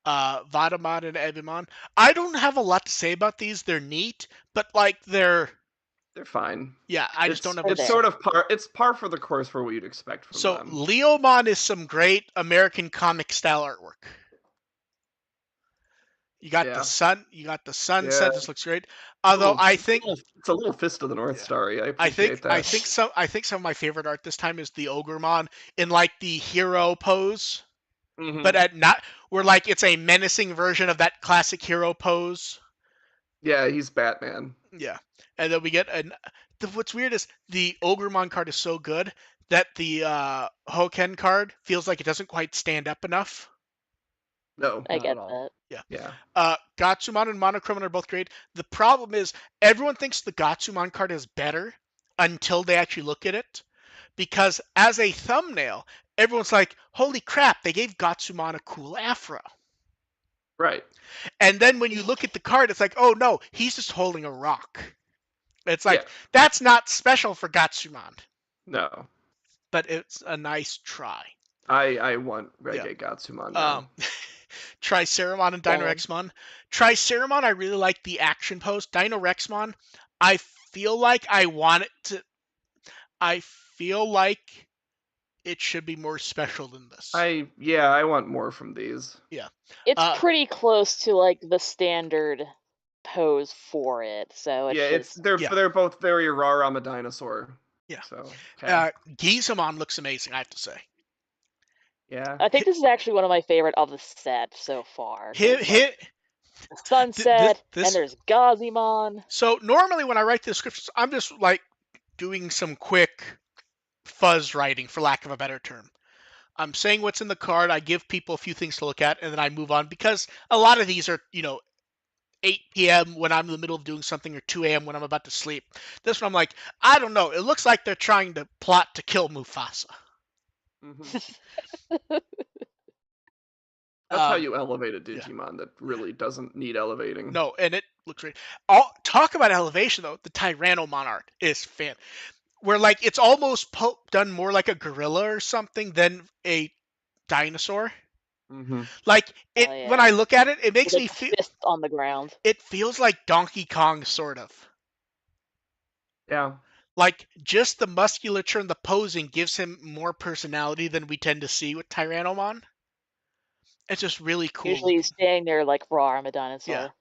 Vadamon and Ebimon. I don't have a lot to say about these. They're neat, but like they're fine. yeah, I just don't It's have They're much it's to say. there. sort of par. It's par for the course for what you'd expect from So them. Leomon is some great American comic style artwork. You got the Yeah, sun. You got the yeah. sunset. This looks great. Although It's a little Fist of the North yeah, Star. I I think appreciate I that. think some I think some of my favorite art this time is the Ogremon in like the hero pose, but Hmm. at not where like it's a menacing version of that classic hero pose. Yeah, he's Batman. Yeah, and then we get an. What's weird is the Ogremon card is so good that the Hoken card feels like it doesn't quite stand up enough. No, I not at get all. that. Yeah. Gatsumon and Monochromon are both great. The problem is everyone thinks the Gatsumon card is better until they actually look at it. Because as a thumbnail, everyone's like, holy crap, they gave Gatsumon a cool afro. Right. And then when you look at the card, it's like, oh no, he's just holding a rock. It's Yeah. like, that's not special for Gatsumon. No. But it's a nice try. I want Yeah. Reggae Gatsumon Um, now. Triceramon and Same. Dinorexmon. Triceramon, I really like the action pose. Dinorexmon, I feel like I want it to. I feel like it should be more special than this. I want more from these. Yeah. It's Uh, pretty close to like the standard pose for it, so it's Yeah, just yeah. they're both very raw. I'm a dinosaur. Yeah. So okay. Gizamon looks amazing, I have to say. Yeah. I think this is actually one of my favorite of the set so far Hit, because like hit, the this, sunset and this. there's Gazimon. So normally when I write the descriptions, I'm just like doing some quick fuzz writing, for lack of a better term. I'm saying what's in the card. I give people a few things to look at, and then I move on because a lot of these are, 8 p.m. when I'm in the middle of doing something or 2 a.m. when I'm about to sleep. This one, I'm like, I don't know. It looks like they're trying to plot to kill Mufasa. Hmm. That's how Um, you elevate a yeah, Digimon that really doesn't need elevating. no, and it looks great. Talk about elevation though. The Tyrannomon art is fan. Where like it's almost done more like a gorilla or something than a dinosaur. Hmm. Like it Oh when I yeah, look at it, it with makes like me the feel. fist on the ground. It feels like Donkey Kong, sort of. Yeah. Like just the musculature and the posing gives him more personality than we tend to see with Tyrannomon. It's just really cool Usually he's looking. standing there like raw, I'm a Yeah. dinosaur.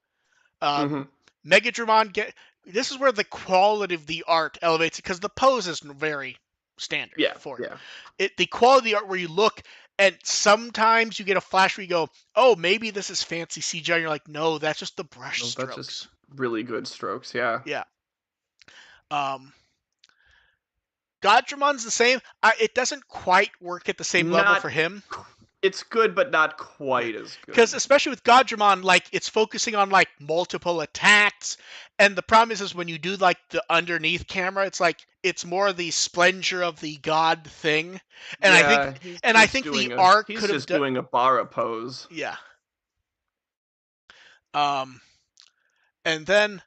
Um, Hmm. Megadramon this is where the quality of the art elevates because the pose is very standard Yeah. for Yeah. it. The quality of the art where you look and sometimes you get a flash where you go, oh, maybe this is fancy CGI. And you're like, no, that's just the brush No, that's just strokes. really good strokes. Yeah. Yeah. Um, Godramon's the same. It doesn't quite work at the same level Not. for him. It's good, but not Yeah. quite as Because good. especially with Godramon, like it's focusing on like multiple attacks, and the problem is when you do like the underneath camera, it's like it's more the splendor of the god thing, and I think Yeah, he's and I just think the doing a art he's could have just done doing a Bara pose. yeah. Um, and then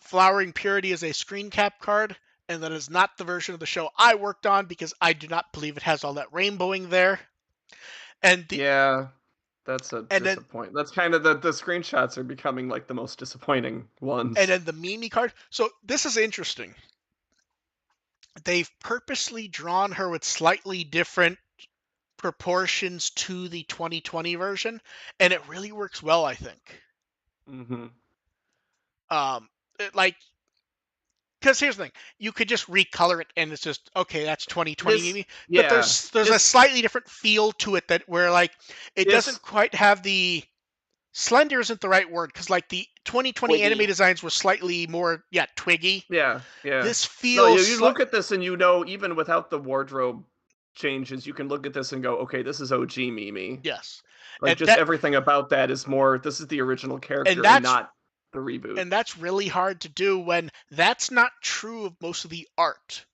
Flowering Purity is a screen cap card, and that is not the version of the show I worked on because I do not believe it has all that rainbowing there. And the Yeah, that's a and then disappointment. That's kind of the screenshots are becoming like the most disappointing and ones. then the Mimi card. So this is interesting. They've purposely drawn her with slightly different proportions to the 2020 version, and it really works well, I think. Hmm. Like, because here's the thing: you could just recolor it, and it's just okay. That's 2020 This, Mimi, but yeah, there's a slightly different feel to it that where like it this, doesn't quite have the slender isn't the right word because like the 2020 anime Wiggy. designs were slightly more twiggy. yeah, yeah. This No, feels you look at this and you know, even without the wardrobe changes, you can look at this and go, okay, this is OG Mimi. yes, Like and just that everything about that is more. This is the original and character and that's not the reboot. and that's really hard to do when that's not true of most of the art.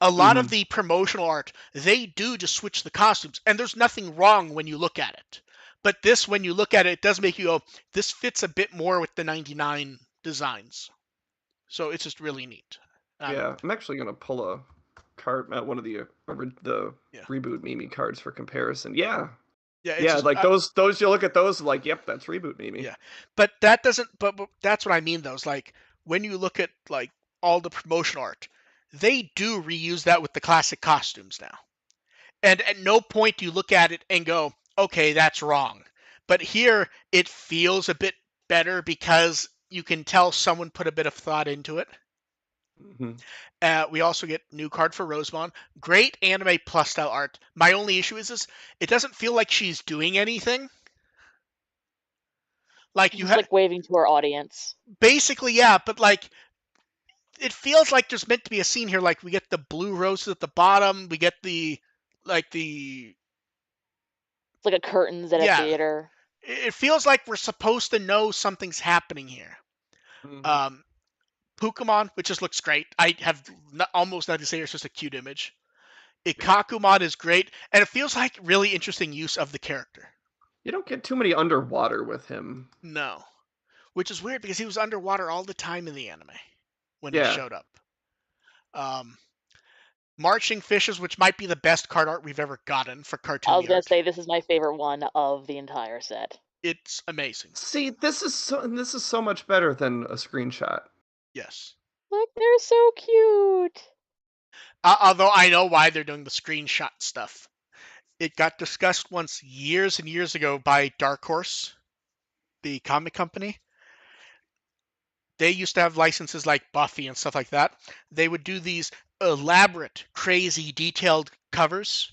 A lot of Hmm. the promotional art, they do just switch the costumes, and there's nothing wrong when you look at it. But this, when you look at it, it does make you go, this fits a bit more with the 99 designs. So it's just really neat. Yeah, I'm actually gonna pull a card at one of the Yeah. reboot Mimi cards for comparison. Yeah, Yeah, it's yeah, just like those you look at those like, yep, that's reboot Mimi. yeah. But that doesn't but that's what I mean though. Is like when you look at like all the promotional art, they do reuse that with the classic costumes now. And at no point do you look at it and go, okay, that's wrong. But here it feels a bit better because you can tell someone put a bit of thought into it. Mm-hmm. We also get new card for Rosemon. Great anime plus style art. My only issue is it doesn't feel like she's doing anything. Like She's you just like waving to her audience. basically, yeah, but like it feels like there's meant to be a scene here. Like we get the blue roses at the bottom. We get the It's like a curtains at a yeah. theater. It feels like we're supposed to know something's happening here. Mm-hmm. Pukamon, which just looks great. I have almost nothing to say. It's just a cute image. Ikakumon is great, and it feels like really interesting use of the character. You don't get too many underwater with him. No, which is weird because he was underwater all the time in the anime when he Yeah. showed up. Marching Fishes, which might be the best card art we've ever gotten for cartoon I was gonna art. say this is my favorite one of the entire set. It's amazing. See, this is so much better than a screenshot. Yes. Look, they're so cute. Although I know why they're doing the screenshot stuff. It got discussed once years and years ago by Dark Horse, the comic company. They used to have licenses like Buffy and stuff like that. They would do these elaborate, crazy, detailed covers.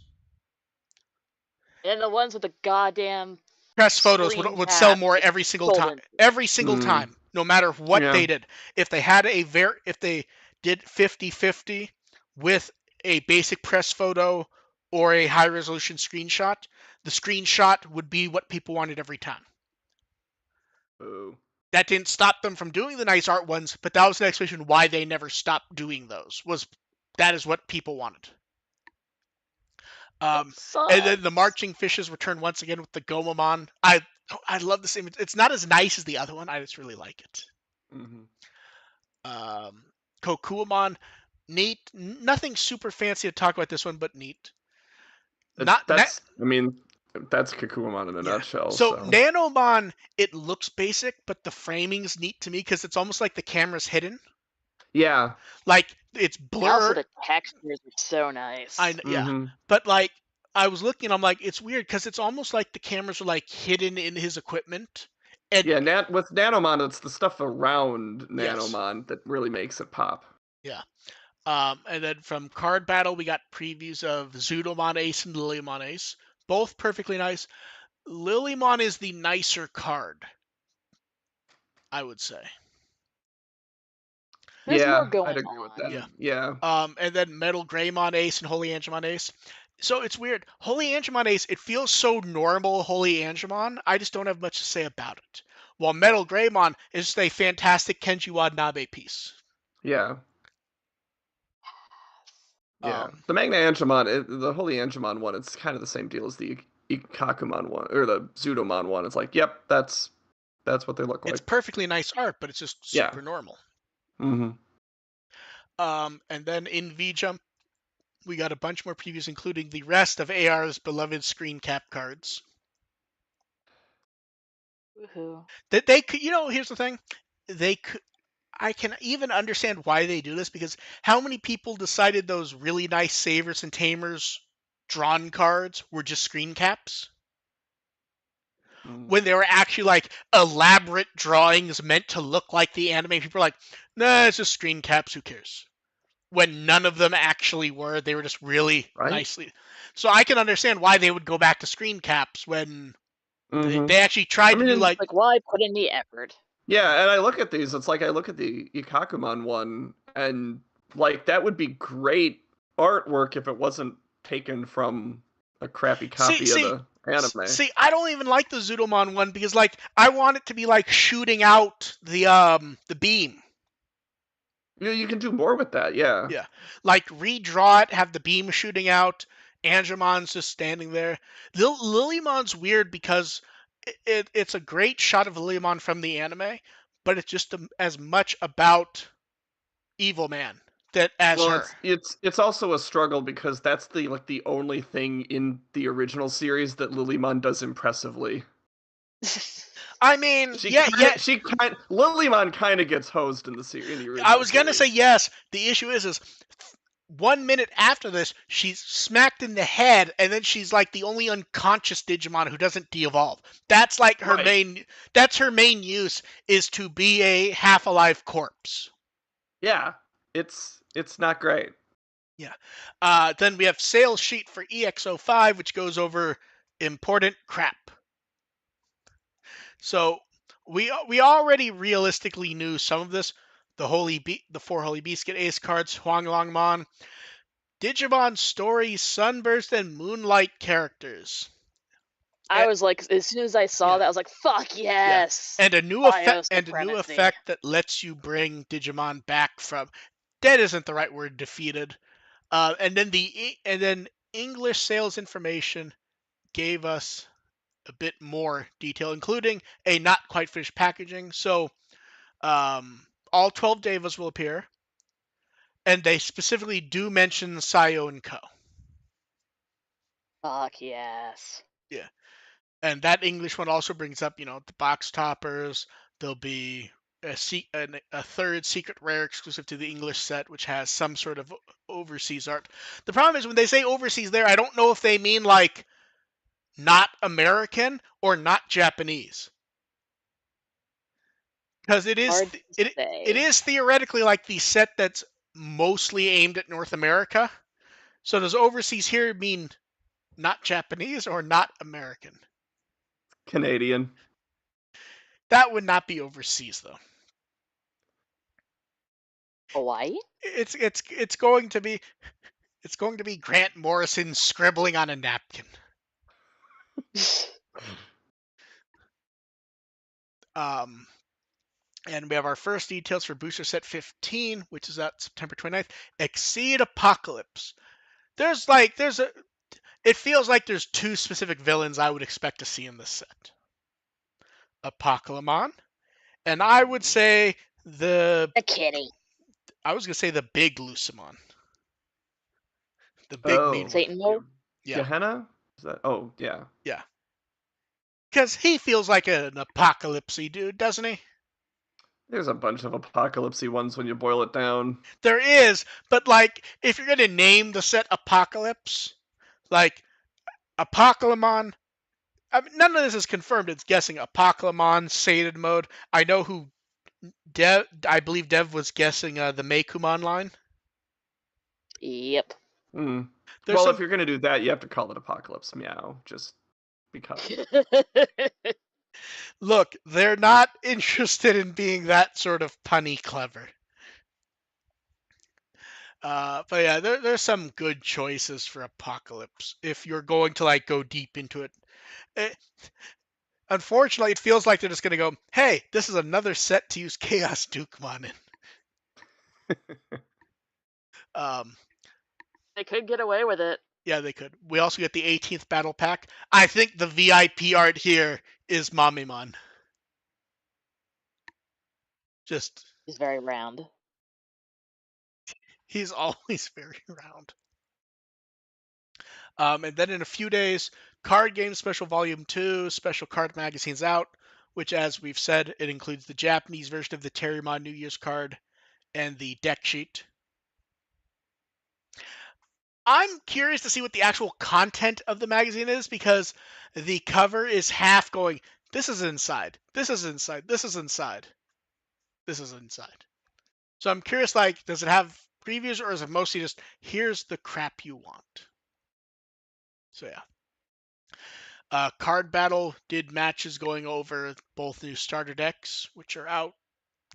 And the ones with the goddamn Press photos screen would sell cap more just every single sold time. into. Every single time, no matter what Yeah. they did. If they had if they did 50-50 with a basic press photo or a high resolution screenshot, the screenshot would be what people wanted every time. Boo. That didn't stop them from doing the nice art ones, but that was the explanation why they never stopped doing those. That is what people wanted. And then the Marching Fishes return once again with the Gomamon. I love this image. It's not as nice as the other one. I just really like it. Mm-hmm. Kokuamon, neat. Nothing super fancy to talk about this one, but neat. That's Kakuamon in a nutshell. So Nanomon, it looks basic, but the framing's neat to me because it's almost like the camera's hidden. Yeah. Like it's blurred. Also, the textures are so nice. Yeah, but like I was looking, I'm like, it's weird because it's almost like the cameras are like hidden in his equipment. And yeah, with Nanomon, it's the stuff around Nanomon that really makes it pop. Yeah. And then from Card Battle, we got previews of Zudomon Ace and Lilymon Ace. Both perfectly nice. Lilymon is the nicer card, I would say. There's more going I'd agree on. with that. Yeah. And then Metal Greymon Ace and Holy Angemon Ace. So it's weird. Holy Angemon Ace, it feels so normal, Holy Angemon. I just don't have much to say about it. While Metal Greymon is just a fantastic Kenji Watanabe piece. Yeah. Yeah. The Magna Angemon, the Holy Angemon one, it's kind of the same deal as the Ikakumon one, or the Zudomon one. It's like, yep, that's what they look like. It's perfectly nice art, but it's just super normal. Mm-hmm. And then in V-Jump, we got a bunch more previews, including the rest of AR's beloved screen cap cards. Woohoo. That they could, here's the thing. They could. I can even understand why they do this, because how many people decided those really nice Savers and Tamers drawn cards were just screen caps? When they were actually like elaborate drawings meant to look like the anime, people were like, nah, it's just screen caps, who cares? When none of them actually were, they were just really nicely. So I can understand why they would go back to screen caps when they actually tried to do like why put in the effort? Yeah, and I look at these, it's like I look at the Ikakumon one, and like that would be great artwork if it wasn't taken from a crappy copy of the anime. See, I don't even like the Zudomon one because like I want it to be like shooting out the beam. You can do more with that, yeah. Yeah. Like redraw it, have the beam shooting out, Angemon's just standing there. Lilymon's weird because it's a great shot of Lilimon from the anime, but it's just as much about Evil Man as Well, her. it's also a struggle because that's the only thing in the original series that Lilymon does impressively. I mean, yeah. Lilymon kind of gets hosed in the I original was gonna say series. yes. The issue is 1 minute after this, she's smacked in the head, and then she's like the only unconscious Digimon who doesn't de-evolve. That's like her Right. main. That's her main use, is to be a half-alive corpse. Yeah, it's not great. Yeah. Then we have sales sheet for EX05, which goes over important crap. So we already realistically knew some of this. The 4 Holy Beasts get ace cards, Huanglongmon, Digimon Story, Sunburst, and Moonlight characters. I was like, as soon as I saw Yeah. that, I was like, "Fuck yes!" And a new Biosupremacy. effect that lets you bring Digimon back from dead isn't the right word, defeated. And then English sales information gave us a bit more detail, including a not quite finished packaging. So all 12 Devas will appear, and they specifically do mention Sayo and Co. Fuck yes. Yeah, and that English one also brings up, the box toppers. There'll be a third secret rare exclusive to the English set, which has some sort of overseas art. The problem is when they say overseas there, I don't know if they mean like not American or not Japanese. Because Hard to it say. is theoretically like the set that's mostly aimed at North America. So does overseas here mean not Japanese or not American? Canadian. That would not be overseas though. Hawaii? It's going to be Grant Morrison scribbling on a napkin. And we have our first details for Booster Set 15, which is out September 29th. Exceed Apocalypse. It feels like there's two specific villains I would expect to see in this set. Apocalypse, and I would say A kitty. I was gonna say the big Lucimon, the big mean Oh, one. Satan mode? Yeah, Gehenna? Is that? Oh, yeah. yeah. Because he feels like an apocalypsey dude, doesn't he? There's a bunch of apocalypsy ones when you boil it down. There is, but like, if you're gonna name the set Apocalypse, like Apocalypse, I mean, none of this is confirmed. It's guessing. Apocalypse, Satan mode. I know who I believe Dev was guessing the Meikumon line. Yep. Hmm. There's Well, some if you're gonna do that, you have to call it Apocalypse Meow, just because. Look, they're not interested in being that sort of punny clever. But yeah, there's some good choices for Apocalypse if you're going to like go deep into it. Unfortunately, it feels like they're just gonna go, "Hey, this is another set to use Chaos Dukemon in." They could get away with it. Yeah, they could. We also get the 18th Battle Pack. I think the VIP art here is Mamimon. Just He's very round. he's always very round. And then in a few days, Card Game Special Volume 2, Special Card Magazine's out, which, as we've said, it includes the Japanese version of the Terriermon New Year's card and the deck sheet. I'm curious to see what the actual content of the magazine is, because the cover is half going, this is inside, this is inside, this is inside, this is inside. So I'm curious, like, does it have previews, or is it mostly just, here's the crap you want? So yeah. Card Battle did matches going over both new starter decks, which are out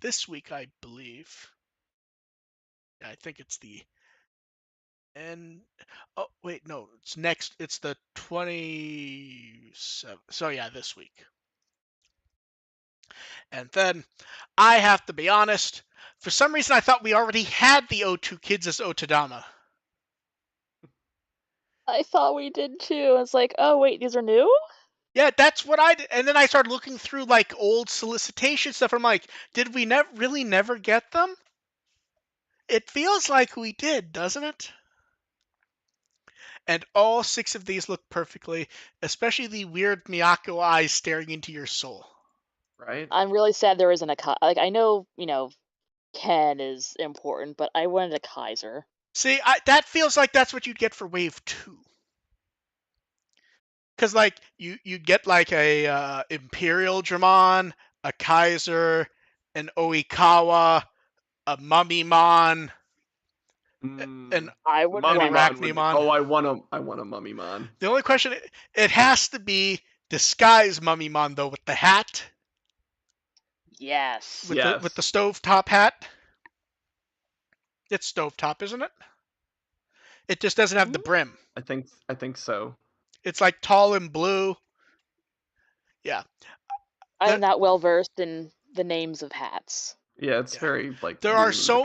this week, I believe. Yeah, I think it's the end. Oh, wait, no, it's next. It's the 27th. So yeah, this week. And then I have to be honest. For some reason, I thought we already had the O2 kids as Otadama. I thought we did too. It's like, oh wait, these are new? Yeah, that's what I did. And then I started looking through like old solicitation stuff. I'm like, did we really never get them? It feels like we did, doesn't it? And all 6 of these look perfectly, especially the weird Miyako eyes staring into your soul. Right? I'm really sad there isn't a like I know, Ken is important, but I wanted a Kaiser. See, that feels like that's what you'd get for Wave 2. Because, like, you get, like, a Imperial Dramon, a Kaiser, an Oikawa, a Mummymon, an, I The would an Mummy want Mon would be. Arachnimon. Oh, I want a Mummy Mon. The only question, it has to be disguised Mummymon, though, with the hat, yes. with the Yes. stovetop hat. It's stovetop, isn't it? It just doesn't have the Hmm? brim. I think so. It's like tall and blue. Yeah. I'm The, not well versed in the names of hats. Yeah, it's yeah. very like There are weird and so. I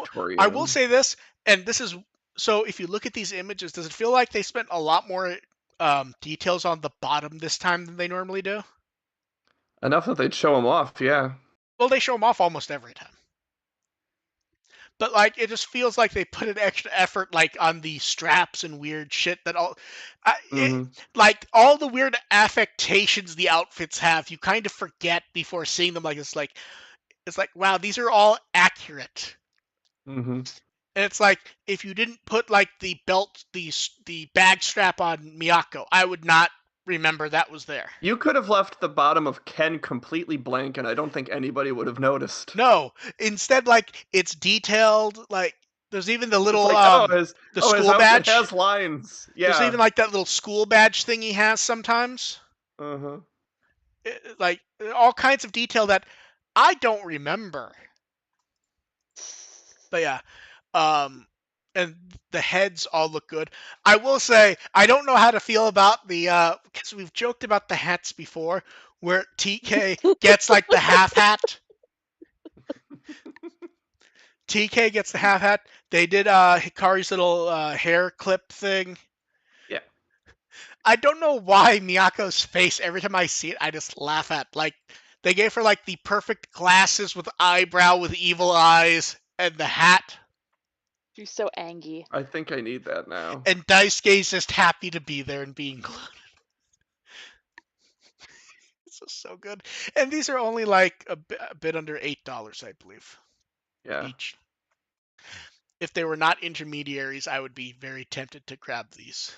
will Victorian. say this, and this is so. If you look at these images, does it feel like they spent a lot more details on the bottom this time than they normally do? Enough that they'd show him off, yeah. Well, they show them off almost every time. But like, it just feels like they put an extra effort, like on the straps and weird shit that all, Mm-hmm. like all the weird affectations the outfits have. You kind of forget before seeing them. Like it's like wow, these are all accurate. Mm-hmm. And it's like if you didn't put like the belt, the bag strap on Miyako, I would not remember that was there. You could have left the bottom of Ken completely blank, and I don't think anybody would have noticed. No, instead like it's detailed. Like there's even the It's little like, the his school outfit badge. has lines. There's Yeah. even like that little school badge thing he has sometimes. Uh-huh. Like all kinds of detail that I don't remember. But yeah, um, and the heads all look good. I will say I don't know how to feel about the because we've joked about the hats before, where TK gets like the half hat. TK gets the half hat. They did Hikari's little hair clip thing. Yeah. I don't know why Miyako's face every time I see it I just laugh at. Like they gave her like the perfect glasses with eyebrow with evil eyes and the hat. She's so angry. I think I need that now. And Daisuke's just happy to be there and be included. This is so good. And these are only like a bit under $8, I believe, Yeah. each. If they were not intermediaries, I would be very tempted to grab these.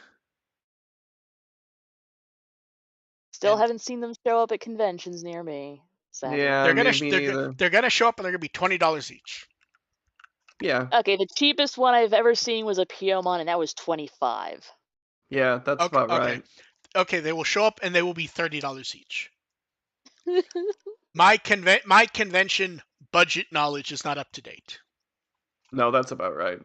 Still And haven't seen them show up at conventions near me. Sadly. Yeah, me neither. they're gonna show up and they're gonna be $20 each. Yeah. Okay, the cheapest one I've ever seen was a Piomon, and that was 25. Yeah, that's Okay, about right. okay. They will show up and they will be $30 each. My convention budget knowledge is not up to date. No, that's about right.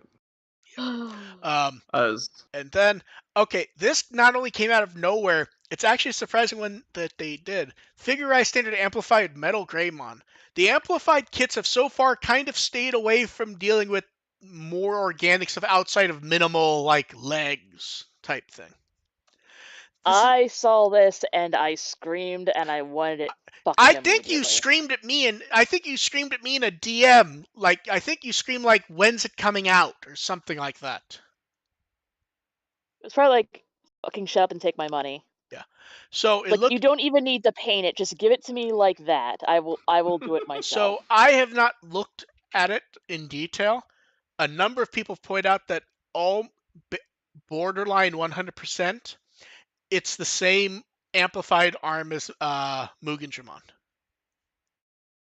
As And then, okay, this not only came out of nowhere, it's actually a surprising one that they did. Figurized Standard Amplified Metal Greymon. The Amplified kits have so far kind of stayed away from dealing with more organic stuff outside of minimal, like, legs type thing. I saw this and I screamed and I wanted it fucking I think you immediately. screamed at me, and I think you screamed at me in a DM. Like, I think you screamed, like, when's it coming out, or something like that. It's probably like, fucking shut up and take my money. Yeah. So it Like, looked. you don't even need to paint it, just give it to me like that. I will do it myself. So I have not looked at it in detail. A number of people point out that all borderline 100%, it's the same amplified arm as Mugen,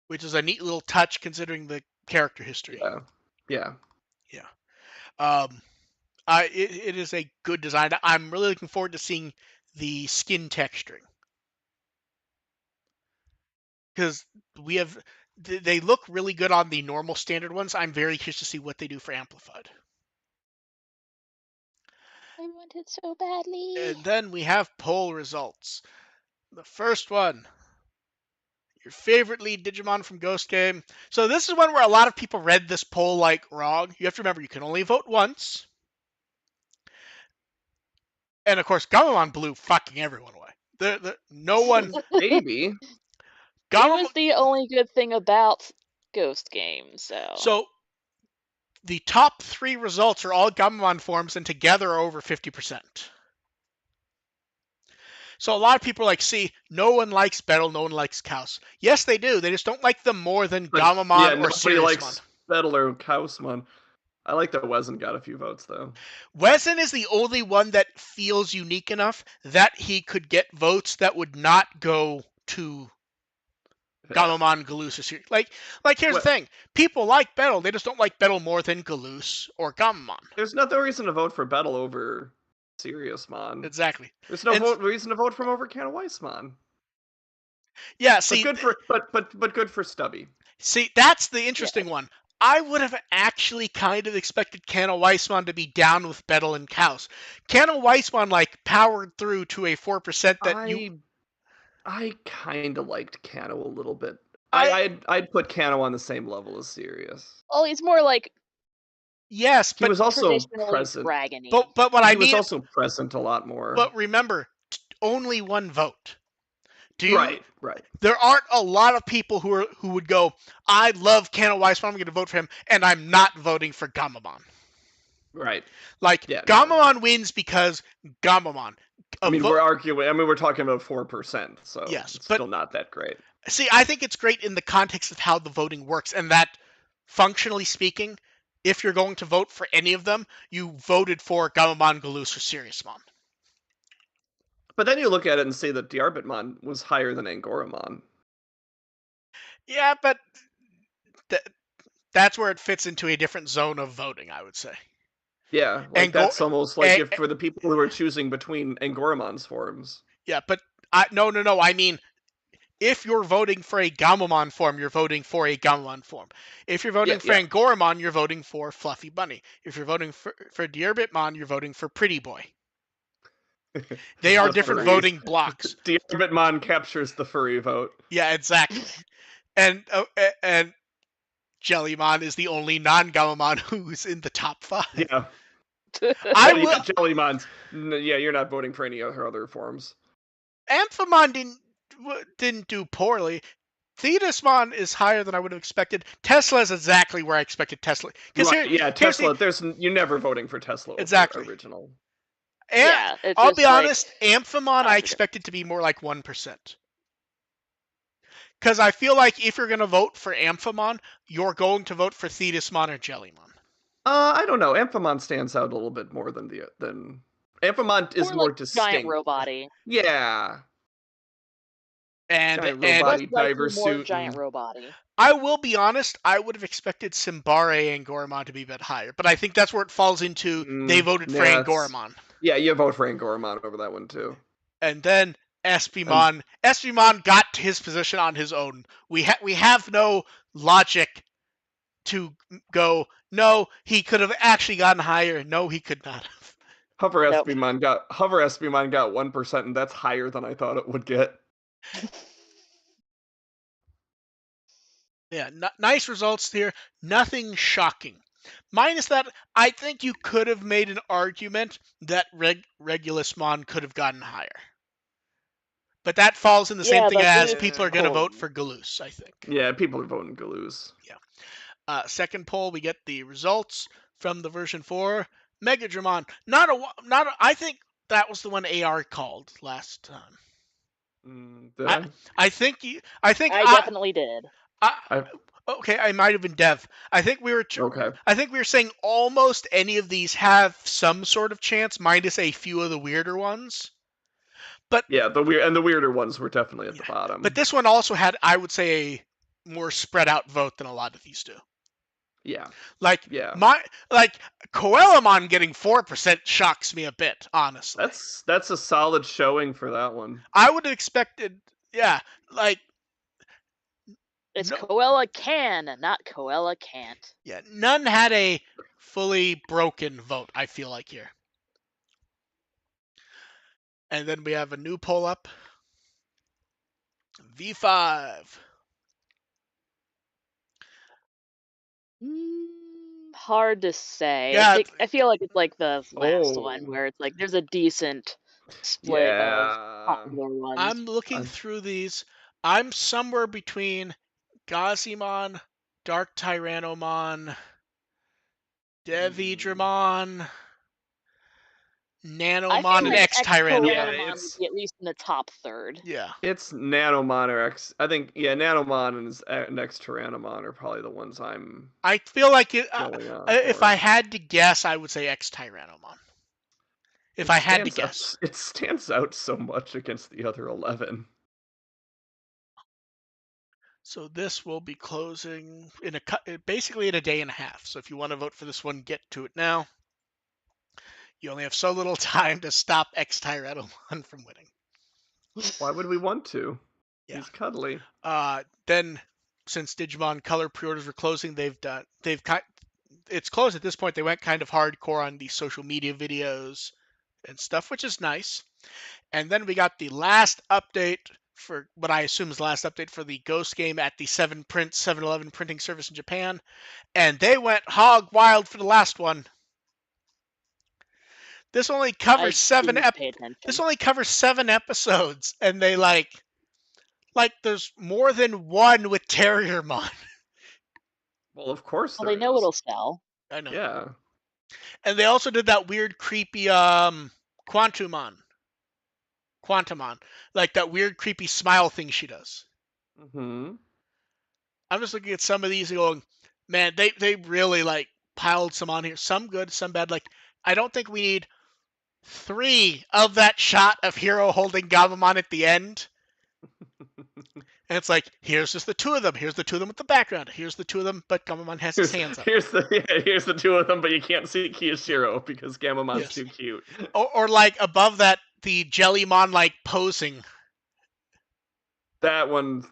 which is a neat little touch considering the character history. yeah. Yeah. Yeah. It is a good design. I'm really looking forward to seeing the skin texturing. Because they look really good on the normal standard ones. I'm very curious to see what they do for amplified. I want it so badly. And then we have poll results. The first one, your favorite lead Digimon from Ghost Game. So this is one where a lot of people read this poll like wrong. You have to remember you can only vote once. And of course, Gamamon blew fucking everyone away. No one. Maybe. He Gamamon. was the only good thing about Ghost Game, so. So the top 3 results are all Gamamon forms, and together are over 50%. So a lot of people are like, see, no one likes Battle, no one likes Chaos. Yes, they do. They just don't like them more than But Gamamon yeah, or nobody Siriusmon. likes Battle or Kausmon. I like that Wezen got a few votes though. Wezen is the only one that feels unique enough that he could get votes that would not go to Gamamon, Galoose, or Sirius. Like here's the thing. People like Battle, they just don't like Battle more than Galoose or Gamamon. There's no reason to vote for Battle over Siriusmon. Exactly. There's no reason to vote for him over Weismon. Yeah, see, but good for Stubby. See, that's the interesting one. I would have actually kind of expected Kano Weisman to be down with Bettel and Kaus. Kano Weisman like powered through to a 4% that I kind of liked Kano a little bit. I'd put Kano on the same level as Sirius. Well, he's more like. Yes, but he was also present. But what I mean, he was also present a lot more. But remember, only one vote. Right. There aren't a lot of people who would go, I love Kano Weisman, I'm going to vote for him, and I'm not voting for Gamamon. Right. Like, Gamamon wins because Gamamon. We're talking about 4%, so yes, it's still not that great. See, I think it's great in the context of how the voting works, and that, functionally speaking, if you're going to vote for any of them, you voted for Gamamon, Galoose, or Siriusmon. But then you look at it and say that Diarbitmon was higher than Angoramon. Yeah, but that's where it fits into a different zone of voting, I would say. Yeah, that's almost like if for the people who are choosing between Angoramon's forms. Yeah, but no. I mean, if you're voting for a Gamamon form, you're voting for a Gamamon form. If you're voting for Angoramon, you're voting for Fluffy Bunny. If you're voting for Diarbitmon, you're voting for Pretty Boy. They are different voting blocks. Diarbitmon captures the furry vote. Yeah, exactly. And Jellymon is the only non-Gamamon who's in the top 5. Yeah. Jellymon's. Yeah, you're not voting for any of her other forms. Amphimon didn't do poorly. Thetismon is higher than I would have expected. Tesla is exactly where I expected Tesla. Tesla. You're never voting for Tesla over original. And I'll be honest, Amphimon I expected to be more like 1%. Because I feel like if you're going to vote for Amphimon, you're going to vote for Thetismon or Jellymon. I don't know. Amphimon stands out a little bit more than Amphimon is more distinct. Giant robot-y. Yeah. And diver suit. Giant robot-y. I will be honest, I would have expected Simbare and Angoramon to be a bit higher, but I think that's where it falls into they voted for Angoramon. Yeah, you vote for Angoramon over that one too. And then Espimon. Espimon got to his position on his own. We have no logic to go, no, he could have actually gotten higher. No, he could not have. Hover Espimon got 1%, and that's higher than I thought it would get. Yeah, nice results here. Nothing shocking. Minus that, I think you could have made an argument that Regulusmon could have gotten higher. But that falls in the same thing as people are going to vote for Galoose, I think. Yeah, people are voting Galoose. Yeah. Second poll, we get the results from the version 4. Megadramon. I think that was the one AR called last time. I think I definitely did. Okay, I might have been Dev. I think we were saying almost any of these have some sort of chance, minus a few of the weirder ones. But yeah, the weirder ones were definitely at the bottom. But this one also had, I would say, a more spread out vote than a lot of these do. Yeah. Coelamon getting 4% shocks me a bit, honestly. That's a solid showing for that one. I would have expected, it's Coella can, not Coella can't. Yeah, none had a fully broken vote, I feel like, here. And then we have a new poll up. V5. Hard to say. I feel like it's like the last one where it's like there's a decent split of Yeah. popular ones. I'm looking through these. I'm somewhere between Gazimon, Dark Tyrannomon, Devidramon, I feel Nanomon, and like X X Yeah, Tyrannomon. Tyrannomon would be at least in the top third. Yeah. it's Nanomon or X. I think Nanomon and X Tyrannomon are probably the ones I'm I feel like going on if I for. had to guess, I would say X Tyrannomon. If It I had to stands guess. out. It stands out so much against the other 11. So this will be closing in basically in a day and a half. So if you want to vote for this one, get to it now. You only have so little time to stop X Tyrannomon from winning. Why would we want to? Yeah. He's cuddly. Then, since Digimon Color pre-orders were closing, it's closed at this point. They went kind of hardcore on the social media videos and stuff, which is nice. And then we got the last update for what I assume is the last update for the Ghost game at the 7-Eleven printing service in Japan, and they went hog wild for the last one. This only covers I didn't pay This attention. only covers 7 episodes, and they like there's more than one with Terriermon. Well, of course Well, there they know is. it'll sell. I know. Yeah. And they also did that weird, creepy Quantumon, like that weird, creepy smile thing she does. Mm-hmm. I'm just looking at some of these and going, man, they really like piled some on here. Some good, some bad. Like I don't think we need 3 of that shot of Hero holding Gamamon at the end. And it's like, here's just the 2 of them. Here's the 2 of them with the background. Here's the 2 of them, but Gamamon has his hands up. Here's the 2 of them, but you can't see Kiyashiro because Gamamon's Yes. too cute. Or like above that, the Jellymon like posing. That one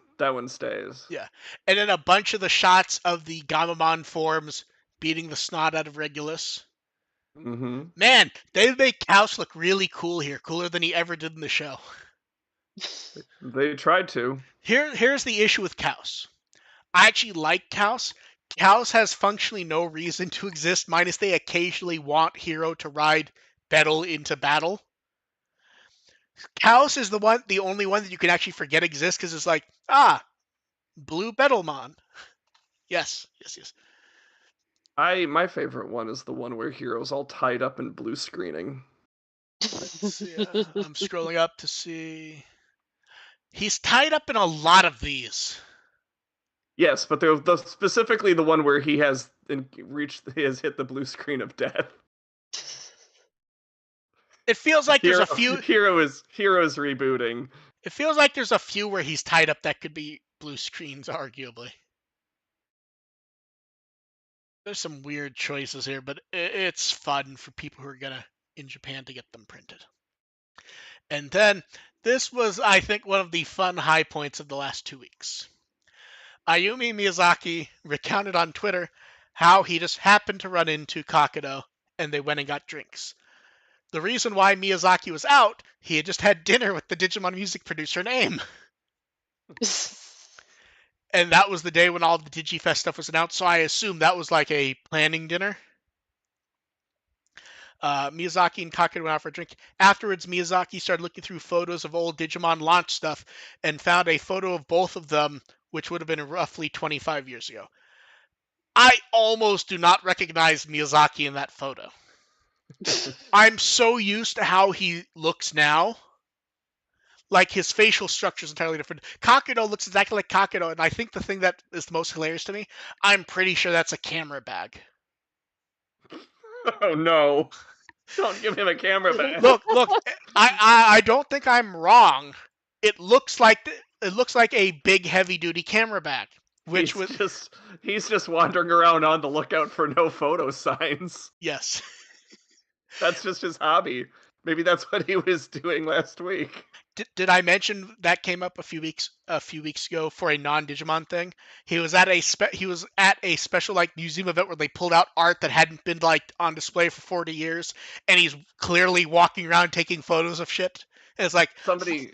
stays. Yeah. And then a bunch of the shots of the Gamamon forms beating the snot out of Regulus. Mm-hmm. Man, they make Kaus look really cool here, cooler than he ever did in the show. They tried to. Here's the issue with Kaus. I actually like Kaus. Kaus has functionally no reason to exist, minus they occasionally want Hero to ride Bettle into battle. Kaus is the only one that you can actually forget exists because it's like, Blue Bettlemon. Yes. My favorite one is the one where Hero's all tied up in blue screening. Let's see, I'm scrolling up to see. He's tied up in a lot of these. Yes, but they're specifically the one where he has hit the blue screen of death. It feels like there's a few. Hero is rebooting. It feels like there's a few where he's tied up that could be blue screens, arguably. There's some weird choices here, but it's fun for people who are gonna in Japan to get them printed. And then this was, I think, one of the fun high points of the last 2 weeks. Ayumi Miyazaki recounted on Twitter how he just happened to run into Kakudo and they went and got drinks. The reason why Miyazaki was out, he had just had dinner with the Digimon music producer Name. And that was the day when all the DigiFes stuff was announced, so I assume that was like a planning dinner. Miyazaki and Kakudo went out for a drink. Afterwards, Miyazaki started looking through photos of old Digimon launch stuff and found a photo of both of them, which would have been roughly 25 years ago. I almost do not recognize Miyazaki in that photo. I'm so used to how he looks now. Like, his facial structure is entirely different. Kakudo looks exactly like Kakudo, and I think the thing that is the most hilarious to me, I'm pretty sure that's a camera bag. Oh no. Don't give him a camera bag. Look, I don't think I'm wrong. It looks like a big heavy duty camera bag. He's just wandering around on the lookout for no photo signs. Yes. That's just his hobby. Maybe that's what he was doing last week. Did I mention that came up a few weeks ago for a non-Digimon thing? He was at a special like museum event where they pulled out art that hadn't been like on display for 40 years, and he's clearly walking around taking photos of shit. And it's like somebody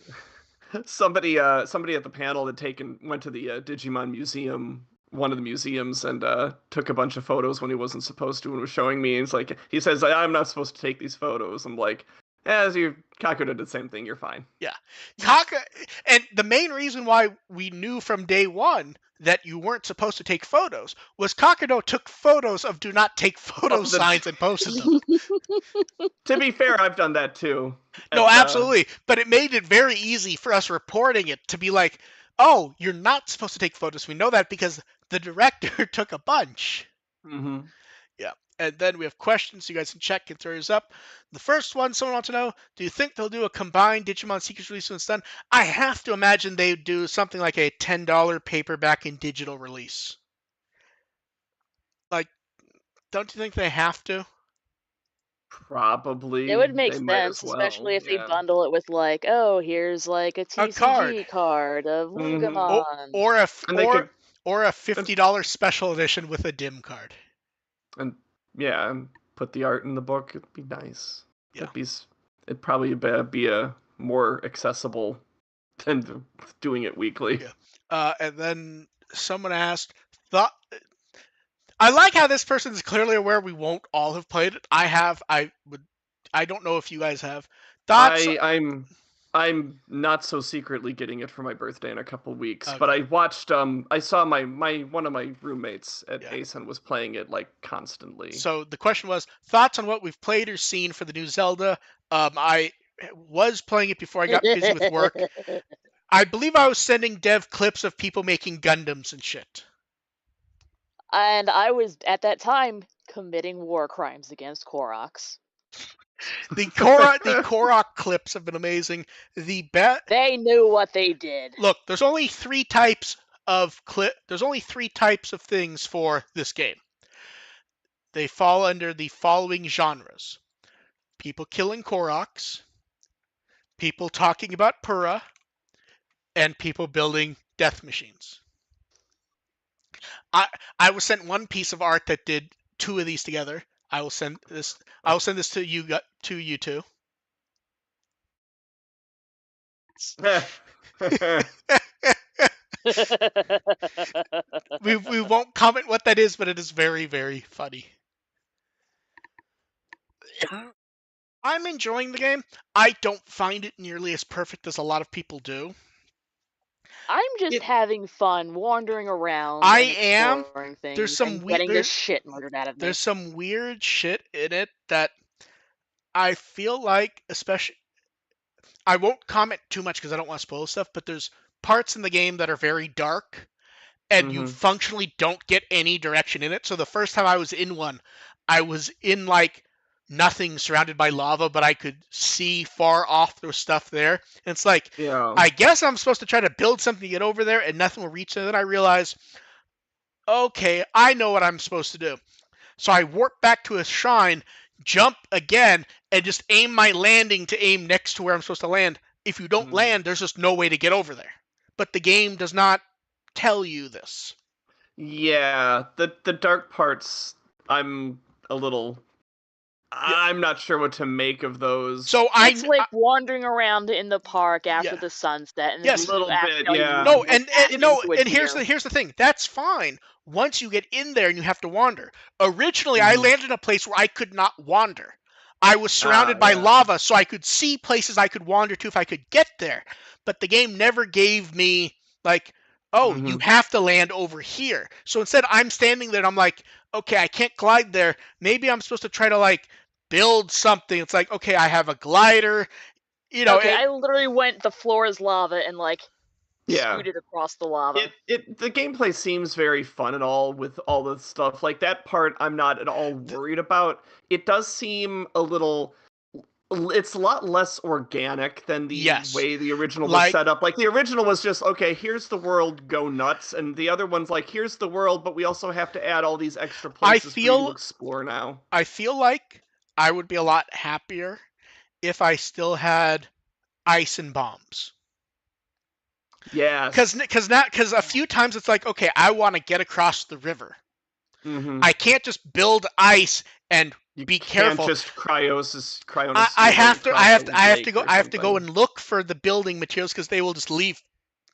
at the panel had went to the Digimon museum, one of the museums, and took a bunch of photos when he wasn't supposed to, and was showing me. And he says, I'm not supposed to take these photos. I'm like, As you Kaku did the same thing, you're fine. Yeah. And the main reason why we knew from day one that you weren't supposed to take photos was Kakado took photos of do not take photos signs and posted them. To be fair, I've done that too. No, absolutely. But it made it very easy for us reporting it to be like, oh, you're not supposed to take photos. We know that because the director took a bunch. Mm-hmm. Yeah. And then we have questions. You guys can check and throw yours up. The first one, someone wants to know, do you think they'll do a combined Digimon Seekers release when it's done? I have to imagine they would do something like a $10 paperback and digital release. Like, don't you think they have to? Probably. It would make they might sense, as well. especially if they Yeah. bundle it with like, oh, here's like a A card. TCG card of Mhm. Lugamon. Or a And they could, or a $50 special edition with a dim card. and yeah, and put the art in the book. It'd be nice. Yeah. It'd probably be a more accessible than doing it weekly. Yeah. And then someone asked, I like how this person is clearly aware we won't all have played it. I have. I don't know if you guys have. Thoughts? I'm not so secretly getting it for my birthday in a couple weeks, Okay. but I watched I saw my one of my roommates at Yeah. ASEN was playing it like constantly. So the question was thoughts on what we've played or seen for the new Zelda. I was playing it before I got busy with work. I believe I was sending Dev clips of people making Gundams and shit. And I was at that time committing war crimes against Koroks. The Korok clips have been amazing. They knew what they did. Look, there's only three types of There's only three types of things for this game. They fall under the following genres: people killing Koroks, people talking about Pura, and people building death machines. I was sent one piece of art that did two of these together. I will send this to you two. We won't comment what that is, but it is very, very funny. I'm enjoying the game. I don't find it nearly as perfect as a lot of people do. I'm just having fun wandering around I and am. exploring things There's some and getting the shit murdered out of me. There's some weird shit in it that I feel like, especially, I won't comment too much because I don't want to spoil stuff, but there's parts in the game that are very dark and you functionally don't get any direction in it. So the first time I was in one, I was in like nothing, surrounded by lava, but I could see far off there was stuff there. And it's like, Yeah. I guess I'm supposed to try to build something to get over there and nothing will reach there. Then I realize, okay, I know what I'm supposed to do. So I warp back to a shrine, jump again, and just aim my landing to aim next to where I'm supposed to land. If you don't land, there's just no way to get over there. But the game does not tell you this. Yeah, the dark parts, I'm a little... I'm not sure what to make of those. So it's like wandering around in the park after the sunset, and yes, a little bit, yeah. No, and here's the thing. That's fine once you get in there and you have to wander. Originally, I landed in a place where I could not wander. I was surrounded by lava, so I could see places I could wander to if I could get there. But the game never gave me like, oh, you have to land over here. So instead, I'm standing there and I'm like, okay, I can't glide there. Maybe I'm supposed to try to like build something. It's like, okay, I have a glider. You know, okay, I literally went the floor is lava and like scooted across the lava. The gameplay seems very fun and all with all the stuff. Like that part I'm not at all worried about. It does seem a little... It's a lot less organic than the way the original was set up. Like the original was just, okay, here's the world, go nuts, and the other one's like, here's the world, but we also have to add all these extra places for you to explore now. I feel like I would be a lot happier if I still had ice and bombs. Yeah. Because a few times it's like, okay, I want to get across the river. I can't just build ice and be careful. You can't just cryonis. I have to go and look for the building materials because they will just leave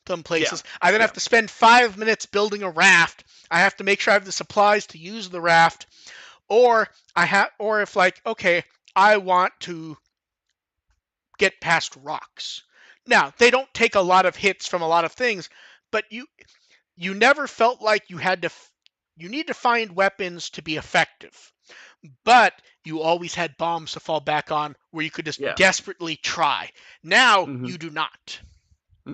them places. I then have to spend 5 minutes building a raft. I have to make sure I have the supplies to use the raft, or if like, okay, I want to get past rocks. Now, they don't take a lot of hits from a lot of things, but you never felt like you had to you need to find weapons to be effective. But you always had bombs to fall back on where you could just Yeah. desperately try. Now Mhm. you do not.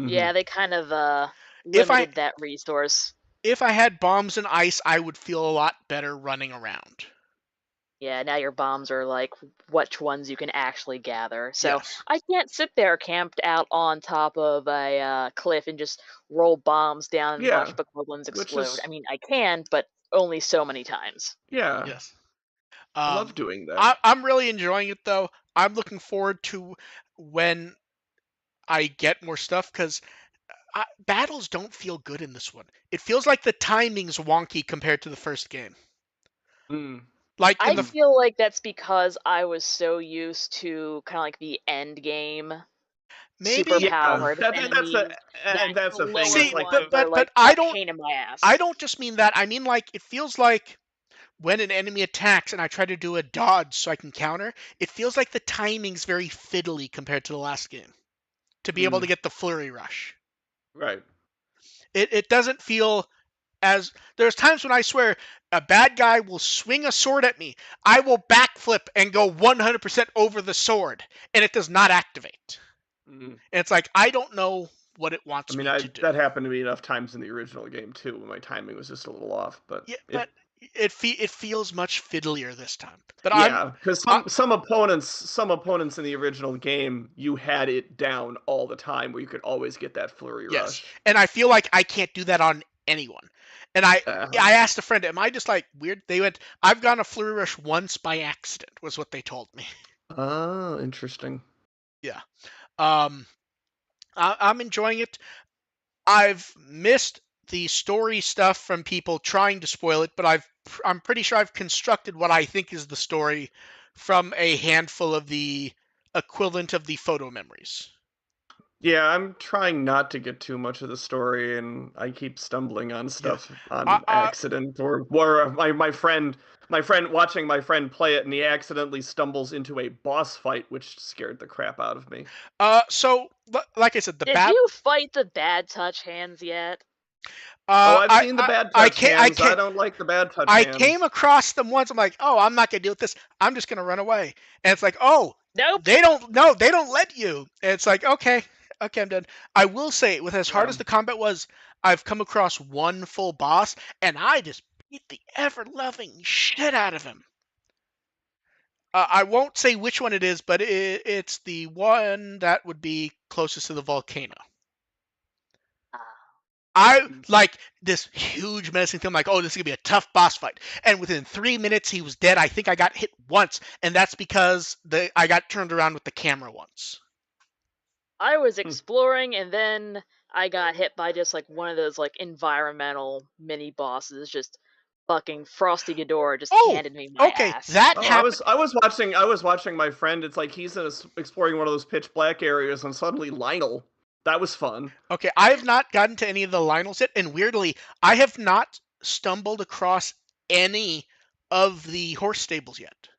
Yeah, they kind of If I limited that resource. if I had bombs and ice, I would feel a lot better running around. Yeah, now your bombs are like which ones you can actually gather. So Yes. I can't sit there camped out on top of a cliff and just roll bombs down and watch Yeah. bokoblins Which explode. is I mean, I can, but only so many times. yeah. Yes. I love doing that. I'm really enjoying it though. I'm looking forward to when I get more stuff because battles don't feel good in this one. It feels like the timing's wonky compared to the first game. Mm. Like in I the feel like that's because I was so used to kind of like the end game super maybe Yeah. powered That's the enemies that and that's the the thing. lower It's see, like ones the are like but a pain in my I ass. don't just mean that. I mean like it feels like when an enemy attacks and I try to do a dodge so I can counter, it feels like the timing's very fiddly compared to the last game to be able to mm, get the flurry rush. right. It doesn't feel as there's times when I swear a bad guy will swing a sword at me. I will backflip and go 100% over the sword and it does not activate. Mm. And it's like I don't know what it I wants mean, me to do. that happened to me enough times in the original game too, when my timing was just a little off. But Yeah, but it feels much fiddlier this time. But yeah, because I, some opponents in the original game, you had it down all the time, where you could always get that flurry yes, rush. and I feel like I can't do that on anyone. And I asked a friend, "Am I just like weird?" They went, "I've gone a flurry rush once by accident," was what they told me. Oh, interesting. Yeah. Um, I'm enjoying it. I've missed the story stuff from people trying to spoil it, but I'm pretty sure I've constructed what I think is the story from a handful of the equivalent of the photo memories. Yeah, I'm trying not to get too much of the story, and I keep stumbling on Yeah. stuff I, on I, accident, or my friend watching my friend play it, and he accidentally stumbles into a boss fight, which scared the crap out of me. so like I said, the Did bat. you fight the bad touch hands yet? Oh, I've seen the bad I touch can't. I hands. I can't. don't like the bad touch I came hands. across them once. I'm like, oh, I'm not gonna deal with this. I'm just gonna run away. And it's like, oh, Nope. they don't. No, they don't let you. And it's like, okay, okay, I'm done. I will say, with as hard Yeah. as the combat was, I've come across one full boss, and I just beat the ever loving shit out of him. I won't say which one it is, but it's the one that would be closest to the volcano. I like this huge menacing thing. I'm like, oh, this is gonna be a tough boss fight. And within 3 minutes, he was dead. I think I got hit once, and that's because I got turned around with the camera once. I was Hmm. exploring and then I got hit by just like one of those like environmental mini bosses, just fucking Frosty Ghidorah just Oh, handed me my okay, ass. that Oh, happened. I was watching my friend. It's like he's exploring one of those pitch black areas, and suddenly Lionel. That was fun. Okay, I have not gotten to any of the Lionels yet, and weirdly, I have not stumbled across any of the horse stables yet.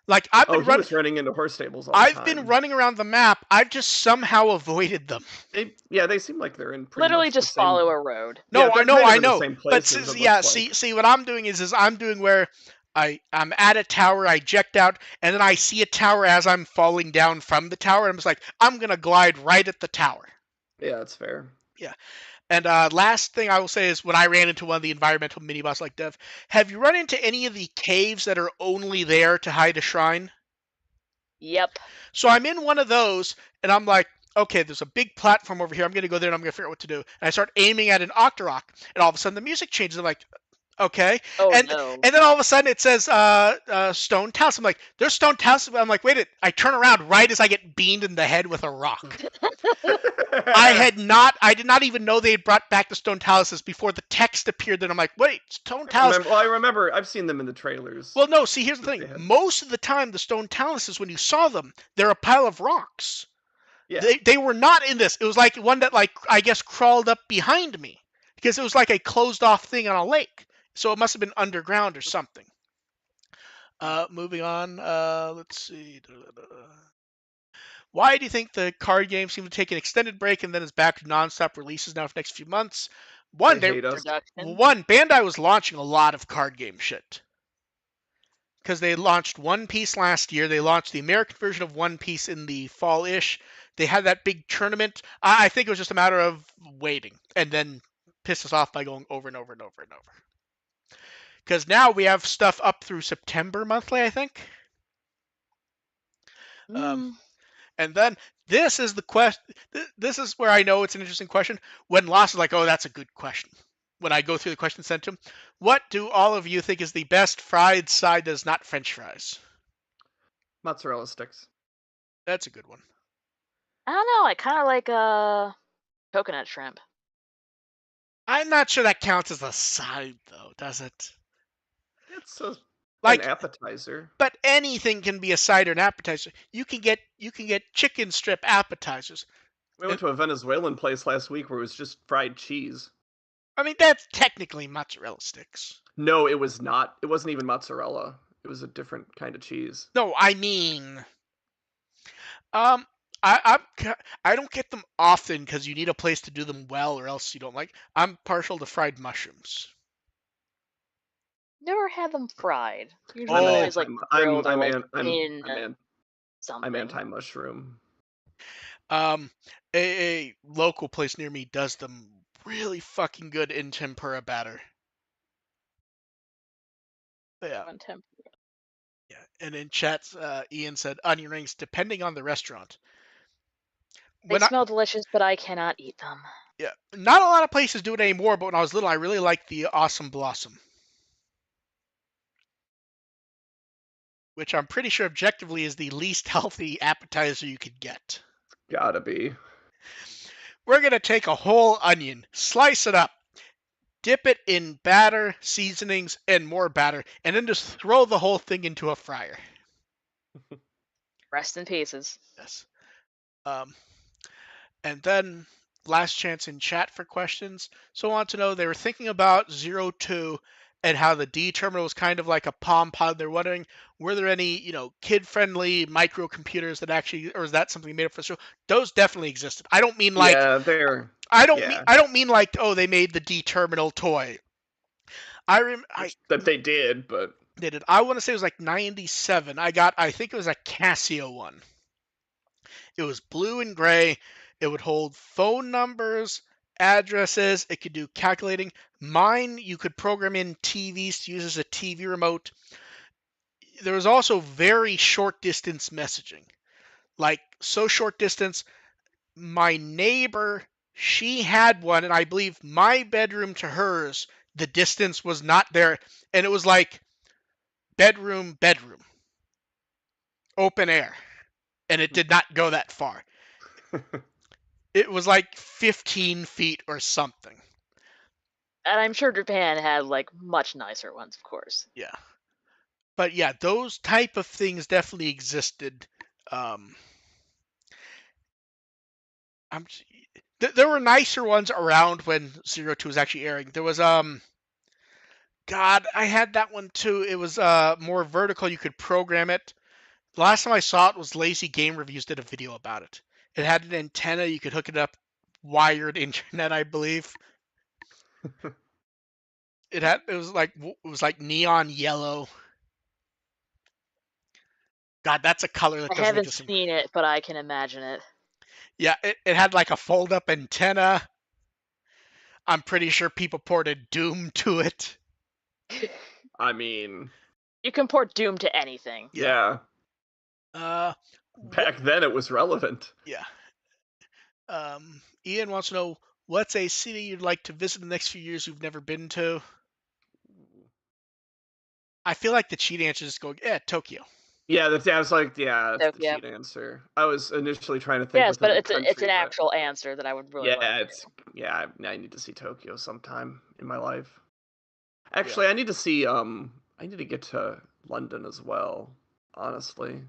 Like Oh, he was running into horse stables all the I've been time. running around the map. I've just somehow avoided them. They seem like they're in pretty Literally much the just follow same. a road. Yeah, No, I they're know, kind of I in the know. same But places. It yeah, looks like. see what I'm doing is I'm doing where I'm at a tower, I eject out, and then I see a tower as I'm falling down from the tower, and I'm just like, I'm gonna glide right at the tower. Yeah, that's fair. Yeah. And last thing I will say is when I ran into one of the environmental mini boss like Dev, have you run into any of the caves that are only there to hide a shrine? Yep. So I'm in one of those, and I'm like, okay, there's a big platform over here. I'm gonna go there and I'm gonna figure out what to do. And I start aiming at an Octorok, and all of a sudden the music changes. I'm like, okay, Oh and no. and then all of a sudden it says stone talus. I'm like, there's stone talus. I'm like, wait, I turn around right as I get beamed in the head with a rock. I did not even know they had brought back the stone taluses before the text appeared. Then I'm like, wait, stone talus. I remember. I've seen them in the trailers. Well, no, see, here's the That thing. they had. Most of the time, the stone taluses, when you saw them, they're a pile of rocks. Yeah. They were not in this. It was like one that, like, I guess crawled up behind me because it was like a closed off thing on a lake. So it must have been underground or something. Moving on. Let's see. Why do you think the card game seemed to take an extended break and then is back to nonstop releases now for the next few months? They hate us. Production. Bandai was launching a lot of card game shit. Because they launched One Piece last year. They launched the American version of One Piece in the fall-ish. They had that big tournament. I think it was just a matter of waiting and then piss us off by going over and over and over and over. Because now we have stuff up through September monthly, I think. And then this is the question. This is where I know it's an interesting question. When Lost is like, oh, that's a good question. When I go through the question sent to him, what do all of you think is the best fried side that is not French fries? Mozzarella sticks. That's a good one. I don't know. I kind of like coconut shrimp. I'm not sure that counts as a side, though, does it? It's an Like, appetizer. but anything can be a side or an appetizer. You can get chicken strip appetizers. We went to a Venezuelan place last week where it was just fried cheese. I mean, that's technically mozzarella sticks. No, it was not. It wasn't even mozzarella. It was a different kind of cheese. No, I mean, I don't get them often because you need a place to do them well, or else you don't like. I'm partial to fried mushrooms. Never had them fried. Usually Oh, always like grilled or like in I'm something. anti-mushroom. A local place near me does them really fucking good in tempura batter. Yeah. On tempura. Yeah, and in chat, Ian said onion rings, depending on the restaurant. They smell delicious, but I cannot eat them. Yeah, not a lot of places do it anymore. But when I was little, I really liked the Awesome Blossom, which I'm pretty sure objectively is the least healthy appetizer you could get. Gotta be. We're gonna take a whole onion, slice it up, dip it in batter, seasonings, and more batter, and then just throw the whole thing into a fryer. Rest in pieces. Yes. And then last chance in chat for questions. So I want to know, they were thinking about 02 and how the D terminal was kind of like a Palm Pod. They're wondering, were there any, kid-friendly microcomputers that actually, or is that something made up for the show? Those definitely existed. I don't mean like, yeah, they're. I don't mean like, oh, they made the D terminal toy. That they did, but they did. I want to say it was like 97. I think it was a Casio one. It was blue and gray. It would hold phone numbers, addresses. It could do calculating. Mine, you could program in TVs to use as a TV remote. There was also very short distance messaging. Like, so short distance, my neighbor, she had one, and I believe my bedroom to hers, the distance was not there. And it was like bedroom, open air. And it did not go that far. It was like 15 feet or something. And I'm sure Japan had like much nicer ones, of course. Yeah. But yeah, those type of things definitely existed. There were nicer ones around when 02 was actually airing. There was God, I had that one too. It was more vertical. You could program it. The last time I saw it was Lazy Game Reviews did a video about it. It had an antenna. You could hook it up wired internet, I believe. It was like neon yellow. God, that's a color that I doesn't haven't exist. seen it, but I can imagine it. Yeah, it had like a fold-up antenna. I'm pretty sure people ported Doom to it. I mean, you can port Doom to anything. Yeah. Back then it was relevant. Yeah. Ian wants to know, what's a city you'd like to visit in the next few years you've never been to? I feel like the cheat answer is going, Tokyo. Yeah, that's the Tokyo. cheat answer. I was initially trying to think. Yes, but it's an actual answer that I would really like. I need to see Tokyo sometime in my life. Actually, I need to see I need to get to London as well, honestly.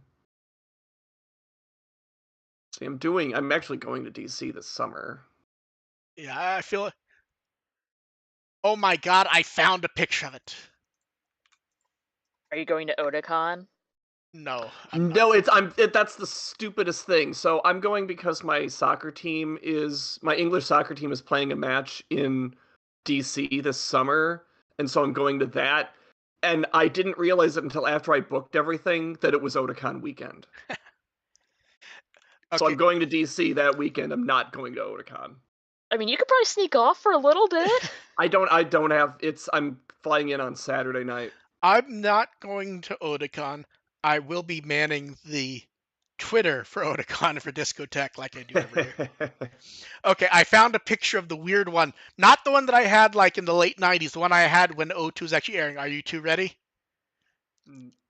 See, I'm actually going to DC this summer. Yeah, I feel it. Oh my god, I found a picture of it. Are you going to Otakon? No, I'm not. No, that's the stupidest thing. So I'm going because my English soccer team is playing a match in DC this summer, and so I'm going to that. And I didn't realize it until after I booked everything that it was Otakon weekend. So Okay, I'm going to DC that weekend. I'm not going to Otakon. I mean, you could probably sneak off for a little bit. I don't have I'm flying in on Saturday night. I'm not going to Otakon. I will be manning the Twitter for Otakon for Discotheque like I do every year. Okay, I found a picture of the weird one. Not the one that I had like in the late 90s, the one I had when O2 was actually airing. Are you two ready?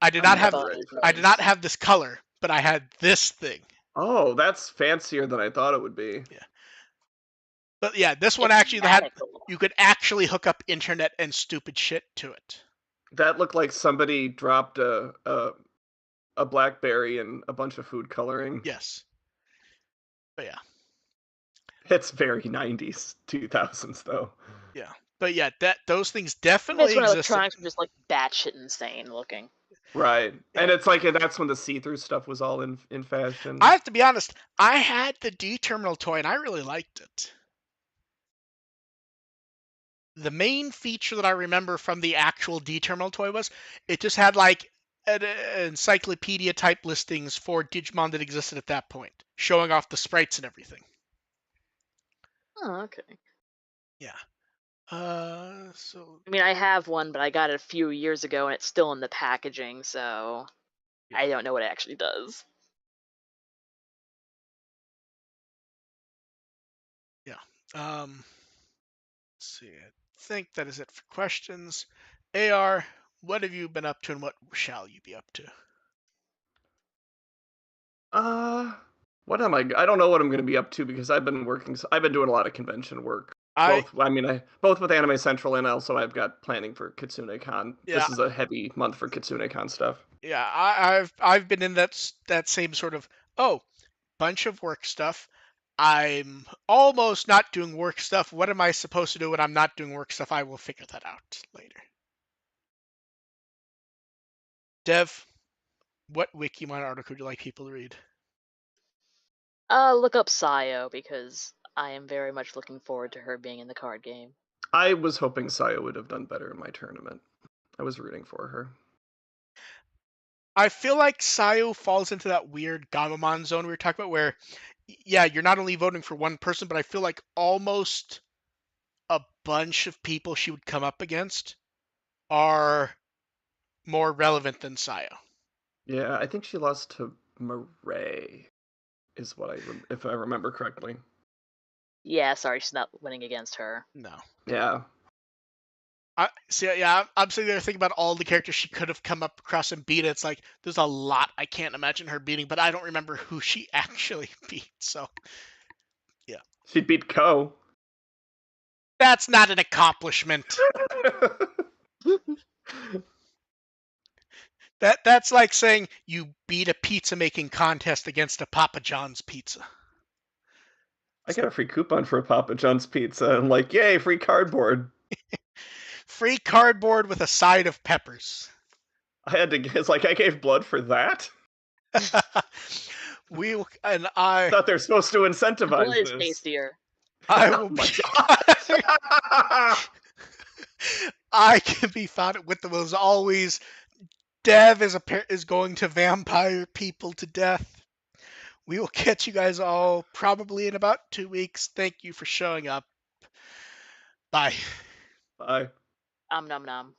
I did I'm not have never Fun, ready for I did not this. have this color, but I had this thing. Oh, that's fancier than I thought it would be. Yeah. But yeah, this one it's actually had magical. you could actually hook up internet and stupid shit to it. That looked like somebody dropped a BlackBerry and a bunch of food coloring. Yes. But yeah. It's very 90s, 2000s though. Yeah. But yeah, those things That's definitely when existed. electronics were just like batshit insane looking. Right. Yeah. And it's like that's when the see-through stuff was all in fashion. I have to be honest, I had the D terminal toy and I really liked it. The main feature that I remember from the actual D terminal toy was it just had like an encyclopedia type listings for Digimon that existed at that point, showing off the sprites and everything. Oh, okay. Yeah. So I mean, I have one, but I got it a few years ago, and it's still in the packaging, so Yeah. I don't know what it actually does. yeah. Let's see. I think that is it for questions. AR, what have you been up to and what shall you be up to? What am I don't know what I'm going to be up to because I've been doing a lot of convention work. I Both with Anime Central and also I've got planning for Kitsune Con. yeah, This is a heavy month for Kitsune Con stuff. yeah, I've been in that same sort of bunch of work stuff. I'm almost not doing work stuff. What am I supposed to do when I'm not doing work stuff? I will figure that out later. Dev, what Wikimon article would you like people to read? Look up Sayo because I am very much looking forward to her being in the card game. I was hoping Sayo would have done better in my tournament. I was rooting for her. I feel like Sayo falls into that weird Gamamon zone we were talking about where, yeah, you're not only voting for one person, but I feel like almost a bunch of people she would come up against are more relevant than Sayo. Yeah, I think she lost to Murray, is what if I remember correctly. Yeah, sorry, she's not winning against her. No. Yeah. I'm sitting there thinking about all the characters she could have come up across and beat. It's like there's a lot I can't imagine her beating, but I don't remember who she actually beat. So, yeah, She beat Ko. that's not an accomplishment. That's like saying you beat a pizza making contest against a Papa John's pizza. I got a free coupon for a Papa John's pizza. I'm like, yay, free cardboard. Free cardboard with a side of peppers. It's like I gave blood for that? I thought they're supposed to Blood incentivize is this. tastier. I Oh will my be god. I can be found with the was always Dev is going to vampire people to death. We will catch you guys all probably in about 2 weeks. Thank you for showing up. Bye. Bye. Nom nom.